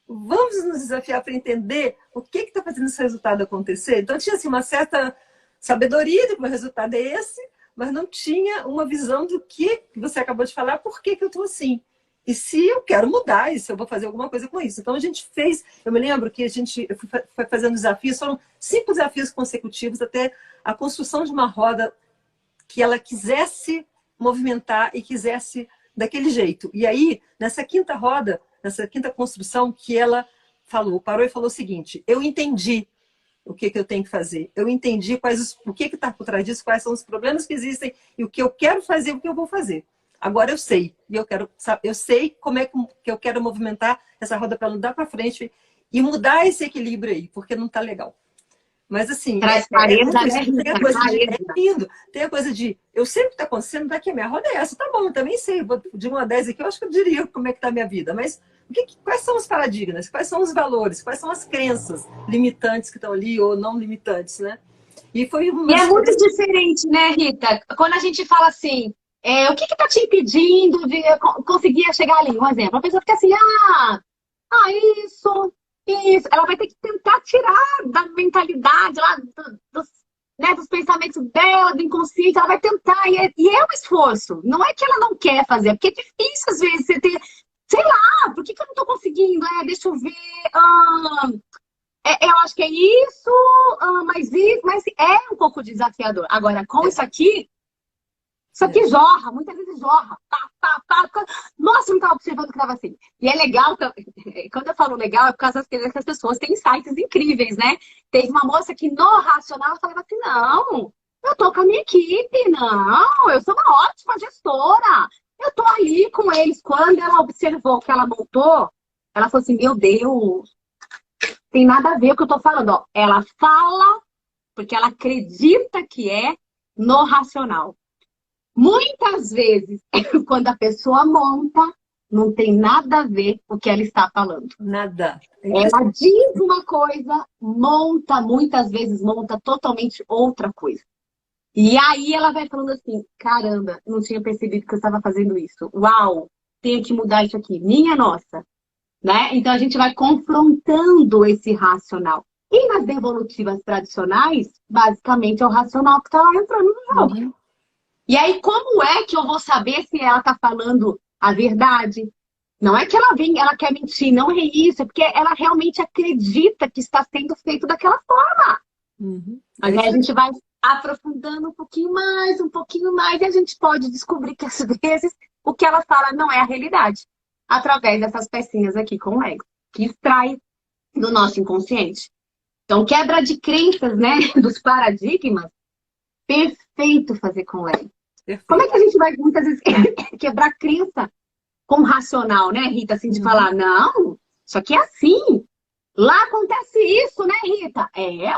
Vamos nos desafiar para entender o que está fazendo esse resultado acontecer. Então, tinha assim, uma certa sabedoria de que o resultado é esse, mas não tinha uma visão do que você acabou de falar, por que eu estou assim. E se eu quero mudar, e se eu vou fazer alguma coisa com isso. Então, a gente fez... Eu me lembro que eu fui fazendo desafios, foram 5 desafios consecutivos até a construção de uma roda que ela quisesse movimentar e quisesse daquele jeito. E aí, nessa quinta roda, nessa quinta construção, que ela parou e falou o seguinte, eu entendi o que eu tenho que fazer. Eu entendi o que está por trás disso, quais são os problemas que existem e o que eu quero fazer, o que eu vou fazer. Agora eu sei. E eu sei como é que eu quero movimentar essa roda para andar para frente e mudar esse equilíbrio aí, porque não está legal. Mas assim, Traz é clareza, muito né, isso. Tem a Rita? coisa de. É Clareza. lindo. Tem a coisa de. Eu sei o que está acontecendo, daqui a minha roda é essa. Tá bom, eu também sei. De 1 a 10 aqui, eu acho que eu diria como é que está a minha vida. Mas quais são os paradigmas? Quais são os valores? Quais são as crenças limitantes que estão ali ou não limitantes, né? E foi E uma é muito experiência. diferente, né, Rita? Quando a gente fala assim, o que está te impedindo de conseguir chegar ali? Um exemplo, a pessoa fica assim, isso, isso. Ela vai ter que tentar tirar da mentalidade lá, dos pensamentos dela, do inconsciente, ela vai tentar, e é um esforço. Não é que ela não quer fazer, porque é difícil às vezes você ter, sei lá, por que eu não estou conseguindo? Deixa eu ver. Eu acho que é isso, mas é um pouco desafiador. Agora, com isso aqui jorra, muitas vezes jorra. Pá, pá, pá. Nossa, eu não estava observando que estava assim. E é legal, quando eu falo legal, é por causa que as pessoas têm insights incríveis, né? Teve uma moça que no racional falava assim, não, eu tô com a minha equipe, não, eu sou uma ótima gestora. Eu tô ali com eles. Quando ela observou que ela montou, ela falou assim, meu Deus, tem nada a ver com o que eu tô falando. Ó, ela fala porque ela acredita que é no racional. Muitas vezes, quando a pessoa monta, não tem nada a ver com o que ela está falando. Nada. Ela diz uma coisa, muitas vezes monta totalmente outra coisa. E aí ela vai falando assim, caramba, não tinha percebido que eu estava fazendo isso. Uau, tenho que mudar isso aqui. Minha nossa, né? Então a gente vai confrontando esse racional. E nas devolutivas tradicionais, basicamente é o racional que está entrando no jogo. Uhum. E aí, como é que eu vou saber se ela está falando a verdade? Não é que ela vem, ela quer mentir, não é isso, é porque ela realmente acredita que está sendo feito daquela forma. Uhum. Mas aí a gente vai aprofundando um pouquinho mais, e a gente pode descobrir que às vezes o que ela fala não é a realidade, através dessas pecinhas aqui com o Lego, que extrai do nosso inconsciente. Então, quebra de crenças, né, dos paradigmas, perfeito fazer com o Lego. Como é Perfeito. que a gente vai, muitas vezes, quebrar crença com racional, né, Rita? Assim, de falar, não, isso aqui é assim. Lá acontece isso, né, Rita?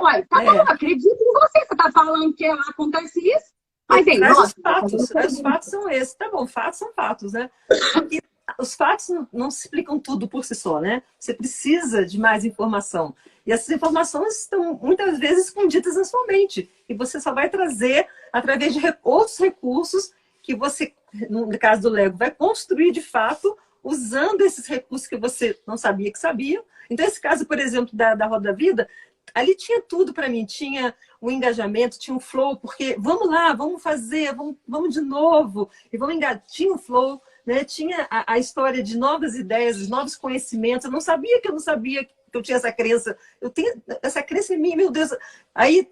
Uai, tá bom, acredito em você. Você tá falando que lá acontece isso. Mas aí, Traz os nossa, fatos. Os fatos são esses. Tá bom, fatos são fatos, né? Porque os fatos não se explicam tudo por si só, né? Você precisa de mais informação. E essas informações estão muitas vezes escondidas na sua mente. E você só vai trazer através de outros recursos que você, no caso do Lego, vai construir de fato usando esses recursos que você não sabia que sabia. Então, esse caso, por exemplo, da Roda da Vida, ali tinha tudo para mim. Tinha o engajamento, tinha um flow, porque vamos lá, vamos fazer, vamos de novo. E vamos engajar. Tinha um flow, né? Tinha a história de novas ideias, novos conhecimentos. Eu não sabia que eu não sabia que eu tinha essa crença. Eu tenho essa crença em mim, meu Deus. Aí,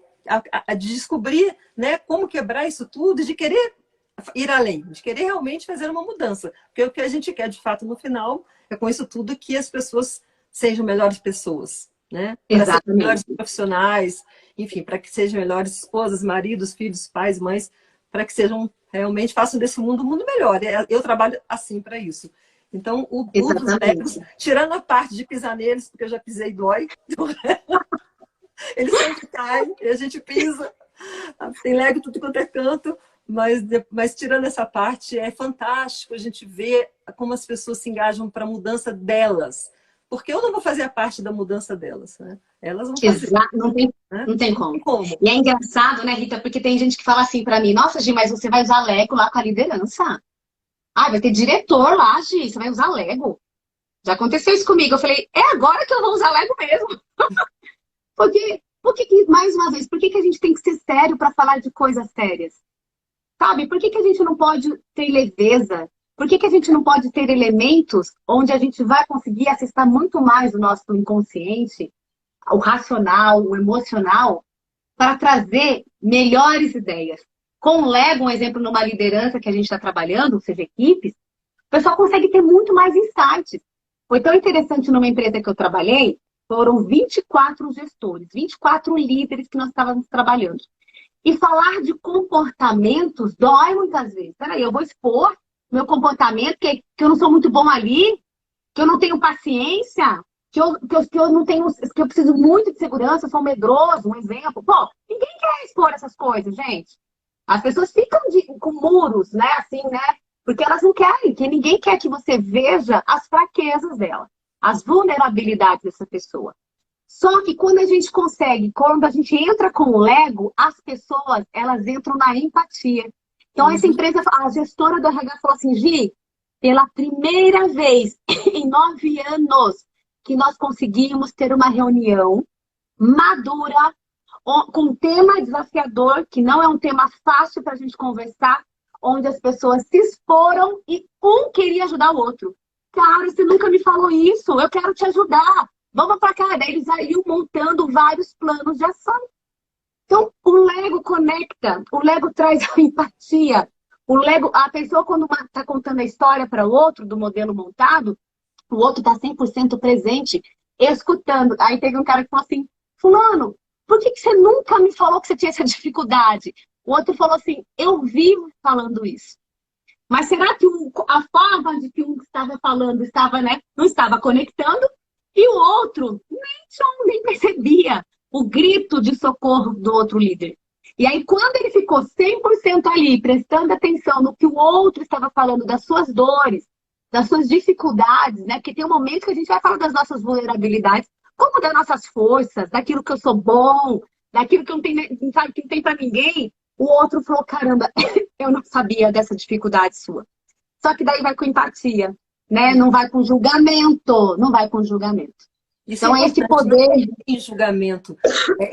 de descobrir, né, como quebrar isso tudo, de querer ir além, de querer realmente fazer uma mudança. Porque o que a gente quer, de fato, no final, é com isso tudo que as pessoas sejam melhores pessoas, né? Para serem melhores profissionais, enfim, para que sejam melhores esposas, maridos, filhos, pais, mães, para que sejam realmente, façam desse mundo um mundo melhor. Eu trabalho assim para isso. Então, o dos Legos, tirando a parte de pisar neles, porque eu já pisei e dói, eles sempre caem e a gente pisa. Tem Lego tudo quanto é canto, mas tirando essa parte, é fantástico a gente ver como as pessoas se engajam para a mudança delas. Porque eu não vou fazer a parte da mudança delas, né? Elas vão fazer. Não tem como. E é engraçado, né, Rita? Porque tem gente que fala assim pra mim, nossa, Gi, mas você vai usar Lego lá com a liderança. Ah, vai ter diretor lá, Gi, você vai usar Lego. Já aconteceu isso comigo. Eu falei, é agora que eu vou usar Lego mesmo. Mais uma vez, por que a gente tem que ser sério pra falar de coisas sérias? Sabe? Por que a gente não pode ter leveza? Por que a gente não pode ter elementos onde a gente vai conseguir acessar muito mais o nosso inconsciente, o racional, o emocional, para trazer melhores ideias? Com o Lego, um exemplo numa liderança que a gente está trabalhando, ou seja, equipes, o pessoal consegue ter muito mais insights. Foi tão interessante numa empresa que eu trabalhei, foram 24 gestores, 24 líderes que nós estávamos trabalhando. E falar de comportamentos dói muitas vezes. Peraí, eu vou expor meu comportamento, que eu não sou muito bom ali, que eu não tenho paciência, que eu não tenho, que eu preciso muito de segurança, sou medroso, um exemplo. Pô, ninguém quer expor essas coisas, gente. As pessoas ficam com muros, né, assim, né? Porque elas não querem, que ninguém quer que você veja as fraquezas dela, as vulnerabilidades dessa pessoa. Só que quando a gente consegue, quando a gente entra com o Lego, as pessoas, elas entram na empatia. Então, essa empresa, a gestora do RH falou assim, Gi, pela primeira vez em 9 anos que nós conseguimos ter uma reunião madura, com um tema desafiador, que não é um tema fácil para a gente conversar, onde as pessoas se exporam e um queria ajudar o outro. Cara, você nunca me falou isso, eu quero te ajudar. Vamos para cá. Daí eles iam montando vários planos de ação. Então, o Lego conecta, o Lego traz a empatia. O Lego, a pessoa, quando está contando a história para o outro, do modelo montado, o outro está 100% presente, escutando. Aí teve um cara que falou assim, fulano, por que você nunca me falou que você tinha essa dificuldade? O outro falou assim, eu vivo falando isso. Mas será que a forma de que um estava falando estava, né, não estava conectando? E o outro nem percebia o grito de socorro do outro líder. E aí, quando ele ficou 100% ali, prestando atenção no que o outro estava falando, das suas dores, das suas dificuldades, né? Porque tem um momento que a gente vai falar das nossas vulnerabilidades, como das nossas forças, daquilo que eu sou bom, daquilo que não tem, sabe, que não tem para ninguém. O outro falou, caramba, eu não sabia dessa dificuldade sua. Só que daí vai com empatia, né? Não vai com julgamento, não vai com julgamento. Isso é Então é esse importante, não poder. tem julgamento.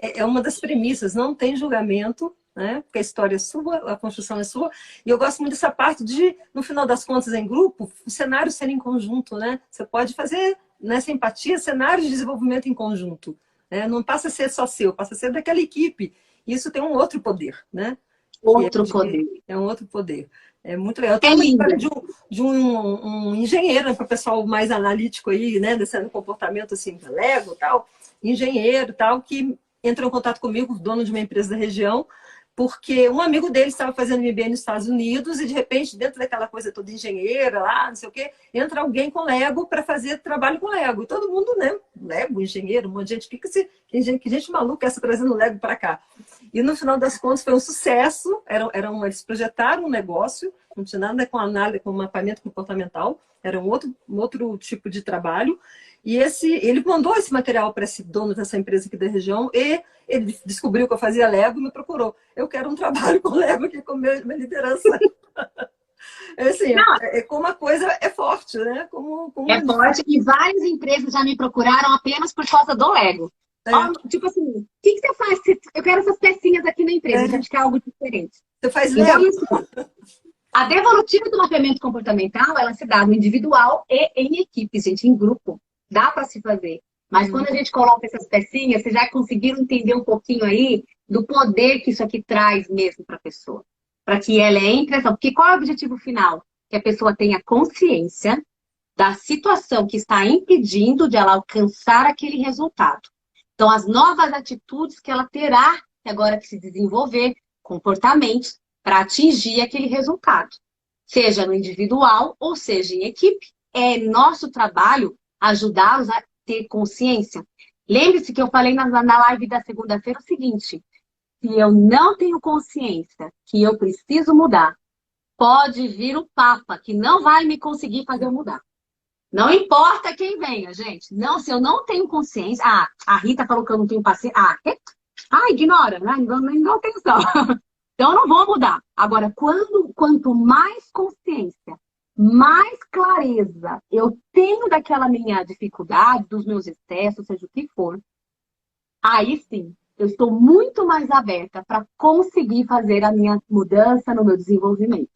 É uma das premissas, não tem julgamento, né? Porque a história é sua, a construção é sua. E eu gosto muito dessa parte de, no final das contas, em grupo, o cenário ser em conjunto, né? Você pode fazer, nessa empatia, cenários de desenvolvimento em conjunto. Né? Não passa a ser só seu, passa a ser daquela equipe. Isso tem um outro poder, né? Outro poder. É um outro poder. É muito legal. Tem É uma lindo. história um engenheiro, para o pessoal mais analítico aí, né? Desse comportamento assim, Lego e tal. Engenheiro e tal, que entrou em contato comigo, dono de uma empresa da região, porque um amigo dele estava fazendo MBA nos Estados Unidos e, de repente, dentro daquela coisa toda engenheira lá, não sei o quê, entra alguém com Lego para fazer trabalho com Lego. E todo mundo, né? Lego, engenheiro, um monte de gente fica assim, que gente maluca essa trazendo Lego para cá. E no final das contas foi um sucesso. Eles projetaram um negócio, não tinha nada com análise, com mapeamento comportamental, era um outro tipo de trabalho. E ele mandou esse material para esse dono dessa empresa aqui da região e ele descobriu que eu fazia Lego e me procurou. Eu quero um trabalho com Lego aqui com minha liderança. É assim, como a coisa é forte, né? É forte e várias empresas já me procuraram apenas por causa do Lego. Tipo assim, o que você faz? Eu quero essas pecinhas aqui na empresa, a gente quer algo diferente. Você faz Lego? Então, a devolutiva do mapeamento comportamental, ela se dá no individual e em equipe, gente, em grupo. Dá para se fazer. Mas quando a gente coloca essas pecinhas, vocês já conseguiram entender um pouquinho aí do poder que isso aqui traz mesmo para a pessoa. Para que ela entre ação. Porque qual é o objetivo final? Que a pessoa tenha consciência da situação que está impedindo de ela alcançar aquele resultado. Então, as novas atitudes que ela terá agora que se desenvolver, comportamentos, para atingir aquele resultado. Seja no individual ou seja em equipe. É nosso trabalho ajudá-los a ter consciência. Lembre-se que eu falei na live da segunda-feira o seguinte: se eu não tenho consciência que eu preciso mudar, pode vir o Papa, que não vai me conseguir fazer eu mudar. Não importa quem venha, gente. Não, se eu não tenho consciência... a Rita falou que eu não tenho paciência. Ignora, né? Não atenção. Então, eu não vou mudar. Agora, quanto mais consciência, mais clareza eu tenho daquela minha dificuldade, dos meus excessos, seja o que for, aí sim, eu estou muito mais aberta para conseguir fazer a minha mudança no meu desenvolvimento.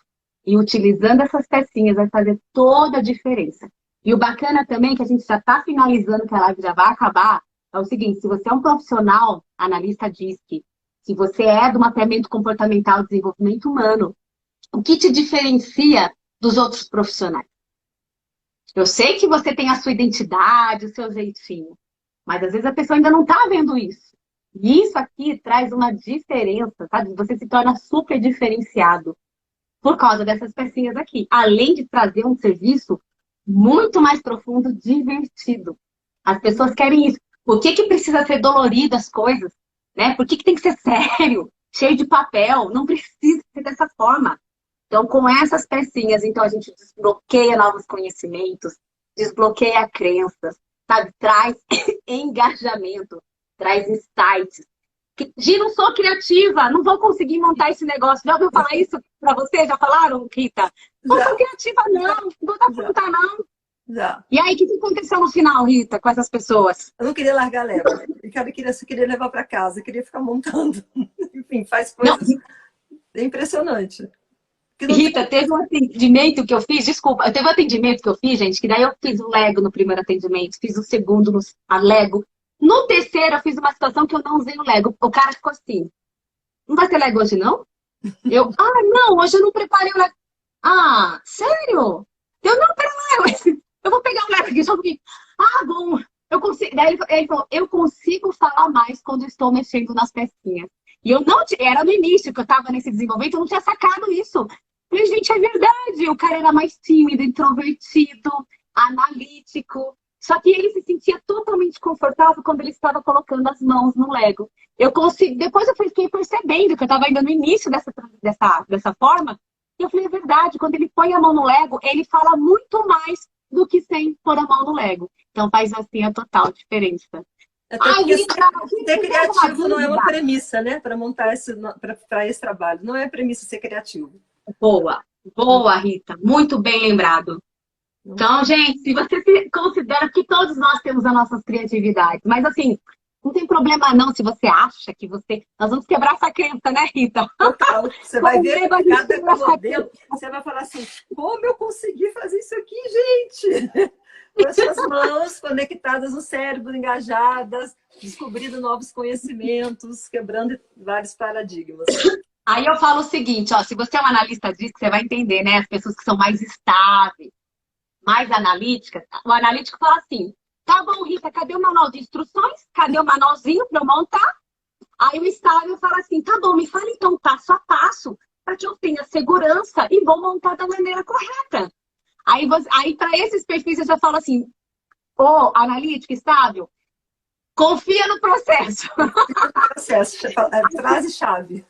E utilizando essas pecinhas vai fazer toda a diferença. E o bacana também, que a gente já está finalizando, que a live já vai acabar, é o seguinte: se você é um profissional, analista DISC, se você é do mapeamento comportamental e desenvolvimento humano, o que te diferencia dos outros profissionais? Eu sei que você tem a sua identidade, o seu jeitinho, mas às vezes a pessoa ainda não está vendo isso. E isso aqui traz uma diferença, sabe? Você se torna super diferenciado por causa dessas pecinhas aqui. Além de trazer um serviço muito mais profundo, divertido. As pessoas querem isso. Por que precisa ser dolorido as coisas? Né? Por que tem que ser sério? Cheio de papel? Não precisa ser dessa forma. Então, com essas pecinhas, então a gente desbloqueia novos conhecimentos, desbloqueia crenças, sabe? Traz engajamento, traz insights. Gi, não sou criativa, não vou conseguir montar esse negócio. Já ouviu falar isso pra você? Já falaram, Rita? Não sou criativa, não dá pra montar, não. Já. E aí, o que aconteceu no final, Rita, com essas pessoas? Eu não queria largar Lego. Eu queria levar para casa, eu queria ficar montando. Enfim, faz coisas... É impressionante. Rita, teve um atendimento que eu fiz, desculpa, teve um atendimento que eu fiz, gente, que daí eu fiz o Lego no primeiro atendimento, fiz o segundo a Lego. No terceiro, eu fiz uma situação que eu não usei o Lego. O cara ficou assim: não vai ter Lego hoje, não? Eu, não, hoje eu não preparei o Lego. Sério? Eu não, peraí, eu vou pegar o Lego aqui só um pouquinho. Bom, eu consigo. Daí ele falou: eu consigo falar mais quando eu estou mexendo nas pecinhas. E eu não era no início que eu estava nesse desenvolvimento, eu não tinha sacado isso. Falei, gente, é verdade. O cara era mais tímido, introvertido, analítico. Só que ele se sentia totalmente confortável quando ele estava colocando as mãos no Lego. Depois eu fiquei percebendo que eu estava ainda no início dessa forma. E eu falei, é verdade, quando ele põe a mão no Lego, ele fala muito mais do que sem pôr a mão no Lego. Então faz assim a total diferença. Até Ai, porque Rita, a gente ser tem uma criativo não é uma dúvida. premissa, né? Para montar para esse trabalho. Não é premissa ser criativo. Boa, boa, Rita. Muito bem lembrado. Não Então, gente, se você se considera que todos nós temos as nossas criatividades, mas assim, não tem problema não se você acha que você. Nós vamos quebrar essa crença, né, Rita? total. Você vai Com o ver Lego a gente cada quebra essa modelo, crença. você vai falar assim, como eu consegui fazer isso aqui, gente? Com as suas mãos conectadas no cérebro, engajadas, descobrindo novos conhecimentos, quebrando vários paradigmas. Aí eu falo o seguinte, ó, se você é um analista disso, você vai entender, né? As pessoas que são mais estáveis, mais analíticas, o analítico fala assim: tá bom, Rita, cadê o manual de instruções? Cadê o manualzinho para eu montar? Aí o estável fala assim: tá bom, me fala então passo a passo para que eu tenha segurança e vou montar da maneira correta. Aí para esses perfis, eu já falo assim: ô, analítico, estável, confia no processo. Processo, frase-chave.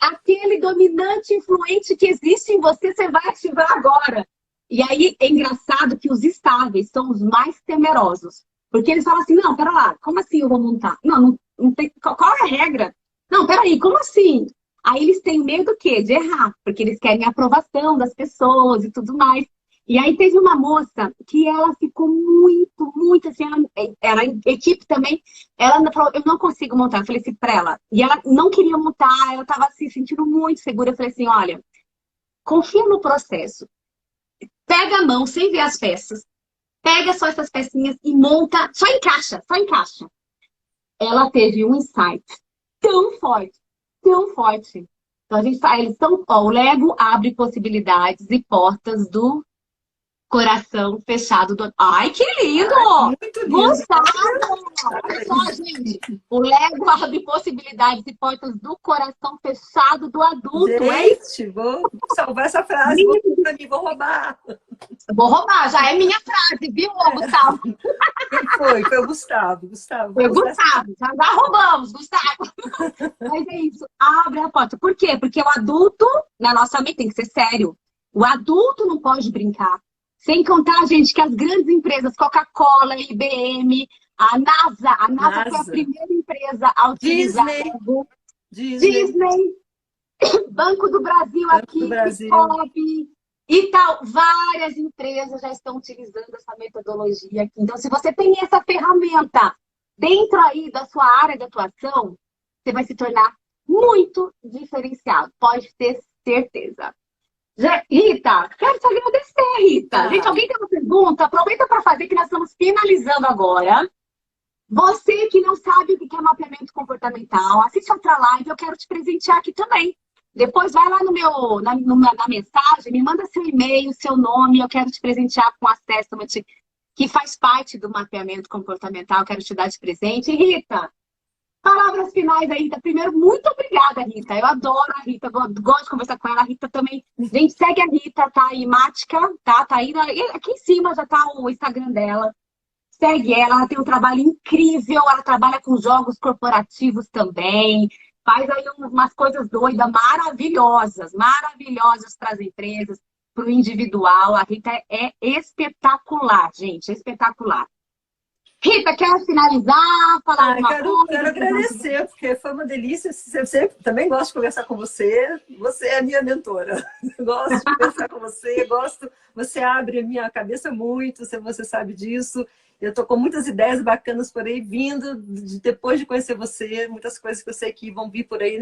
Aquele dominante influente que existe em você, você vai ativar agora. E aí é engraçado que os estáveis são os mais temerosos. Porque eles falam assim: não, pera lá, como assim eu vou montar? Não tem, qual é a regra? Não, peraí, como assim? Aí eles têm medo do quê? De errar, porque eles querem a aprovação das pessoas e tudo mais. E aí teve uma moça que ela ficou muito, muito assim, ela equipe também, ela falou, eu não consigo montar. Eu falei assim pra ela. E ela não queria montar, ela estava se sentindo muito segura. Eu falei assim, olha, confia no processo. Pega a mão, sem ver as peças. Pega só essas pecinhas e monta, só encaixa, só encaixa. Ela teve um insight tão forte, tão forte. Então a gente tá, eles estão, ó, o Lego abre possibilidades e portas do coração fechado do. Ai, que lindo! Ai, muito lindo. Gustavo! Olha só, gente. O Lego abre possibilidades e portas do coração fechado do adulto, hein? Gente, vou salvar essa frase, vou para mim, vou roubar. Vou roubar, já é minha frase, viu, Gustavo? Quem foi? Foi o Gustavo. Gustavo, Foi o vamos nessa. Gustavo, já roubamos, Gustavo. Mas é isso, abre a porta. Por quê? Porque o adulto, na nossa mente, tem que ser sério. O adulto não pode brincar. Sem contar, gente, que as grandes empresas, Coca-Cola, IBM, a NASA foi a NASA. primeira empresa a utilizar Disney. Lego. Disney. Disney, Banco do Brasil Banco do aqui, Brasil. Cicobi e tal. Várias empresas já estão utilizando essa metodologia aqui. Então, se você tem essa ferramenta dentro aí da sua área de atuação, você vai se tornar muito diferenciado. Pode ter certeza. Rita, quero te agradecer, Rita. Gente, alguém tem uma pergunta? Aproveita para fazer que nós estamos finalizando agora. Você que não sabe o que é mapeamento comportamental, assiste outra live, eu quero te presentear aqui também. Depois vai lá no meu, na mensagem, me manda seu e-mail, seu nome, eu quero te presentear com acesso que faz parte do mapeamento comportamental, quero te dar de presente. E, Rita, palavras finais aí, Rita. Primeiro, muito obrigada, Rita. Eu adoro a Rita, gosto de conversar com ela. A Rita também. Gente, segue a Rita, tá aí, Mática, tá? Tá aí, aqui em cima já tá o Instagram dela. Segue ela tem um trabalho incrível, ela trabalha com jogos corporativos também, faz aí umas coisas doidas, maravilhosas, maravilhosas para as empresas, para o individual. A Rita é espetacular, gente, espetacular. Rita, quer finalizar, falar alguma Quero coisa? agradecer, porque foi uma delícia. Eu sempre também gosto de conversar com você. Você é a minha mentora. Eu gosto de conversar com você, você abre a minha cabeça muito, você sabe disso. Eu estou com muitas ideias bacanas por aí vindo, depois de conhecer você, muitas coisas que eu sei que vão vir por aí,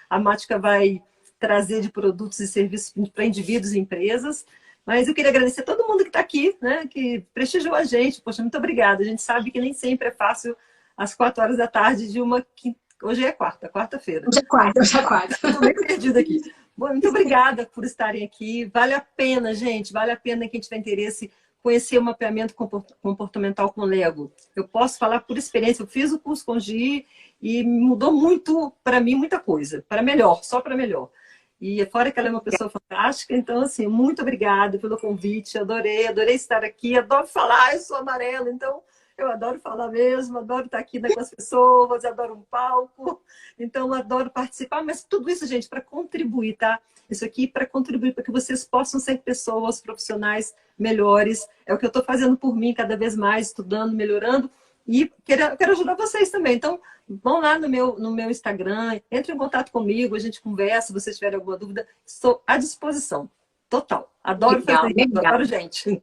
a Mática vai trazer de produtos e serviços para indivíduos e empresas. Mas eu queria agradecer a todo mundo que está aqui, né, que prestigiou a gente. Poxa, muito obrigada. A gente sabe que nem sempre é fácil às 4 horas da tarde de uma quinta. Hoje é quarta-feira. Hoje é quarta. Estou meio perdida aqui. Bom, muito obrigada por estarem aqui. Vale a pena, gente. Vale a pena quem tiver interesse conhecer o mapeamento comportamental com Lego. Eu posso falar por experiência. Eu fiz o curso com Gi e mudou muito para mim, muita coisa. Para melhor, só para melhor. E fora que ela é uma pessoa fantástica, então, assim, muito obrigada pelo convite, adorei estar aqui, adoro falar, eu sou amarela, então eu adoro falar mesmo, adoro estar aqui, né, com as pessoas, adoro um palco, então adoro participar, mas tudo isso, gente, para contribuir, tá? Isso aqui para contribuir para que vocês possam ser pessoas profissionais melhores, é o que eu estou fazendo por mim cada vez mais, estudando, melhorando, E quero ajudar vocês também. Então, vão lá no meu Instagram, entre em contato comigo, a gente conversa, se vocês tiverem alguma dúvida, estou à disposição. Total. Adoro Legal, fazer isso, legal. adoro gente.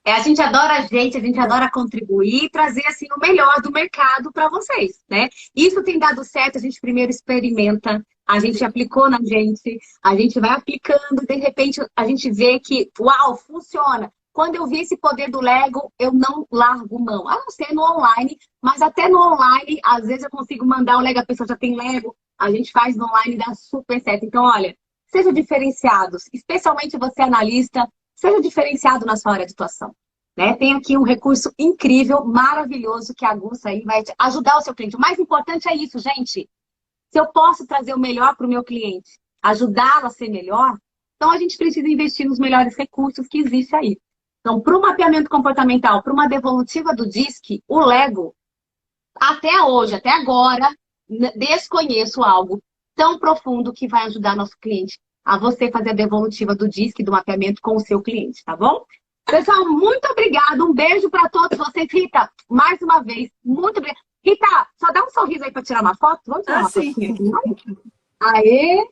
A gente adora a gente adora contribuir e trazer assim o melhor do mercado para vocês, né? Isso tem dado certo, a gente primeiro experimenta, a gente aplicou na gente, a gente vai aplicando, de repente a gente vê que, uau, funciona. Quando eu vi esse poder do Lego, eu não largo mão. A não ser no online, mas até no online, às vezes eu consigo mandar um Lego, a pessoa já tem Lego, a gente faz no online e dá super certo. Então, olha, sejam diferenciados, especialmente você analista, seja diferenciado na sua área de atuação. Né? Tem aqui um recurso incrível, maravilhoso, que a Aguça aí vai ajudar o seu cliente. O mais importante é isso, gente. Se eu posso trazer o melhor para o meu cliente, ajudá-lo a ser melhor, então a gente precisa investir nos melhores recursos que existem aí. Então, para o mapeamento comportamental, para uma devolutiva do DISC, o Lego, até hoje, até agora, desconheço algo tão profundo que vai ajudar nosso cliente a você fazer a devolutiva do DISC, do mapeamento com o seu cliente, tá bom? Pessoal, muito obrigada. Um beijo para todos vocês. Rita, mais uma vez, muito obrigada. Rita, só dá um sorriso aí para tirar uma foto. Vamos tirar uma Sim. fotinha aqui. Aê.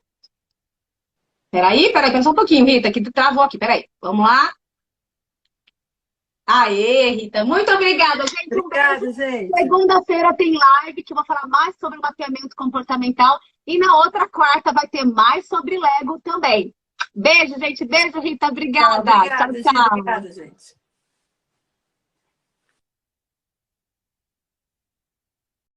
Peraí, só um pouquinho, Rita, que tu travou aqui. Peraí, vamos lá. Aê, Rita, muito obrigada, gente. Obrigada, gente. Segunda-feira tem live que eu vou falar mais sobre mapeamento comportamental. E na outra quarta vai ter mais sobre Lego também. Beijo, gente. Beijo, Rita. Obrigada. Obrigada, Tchau, tchau. Obrigada, gente.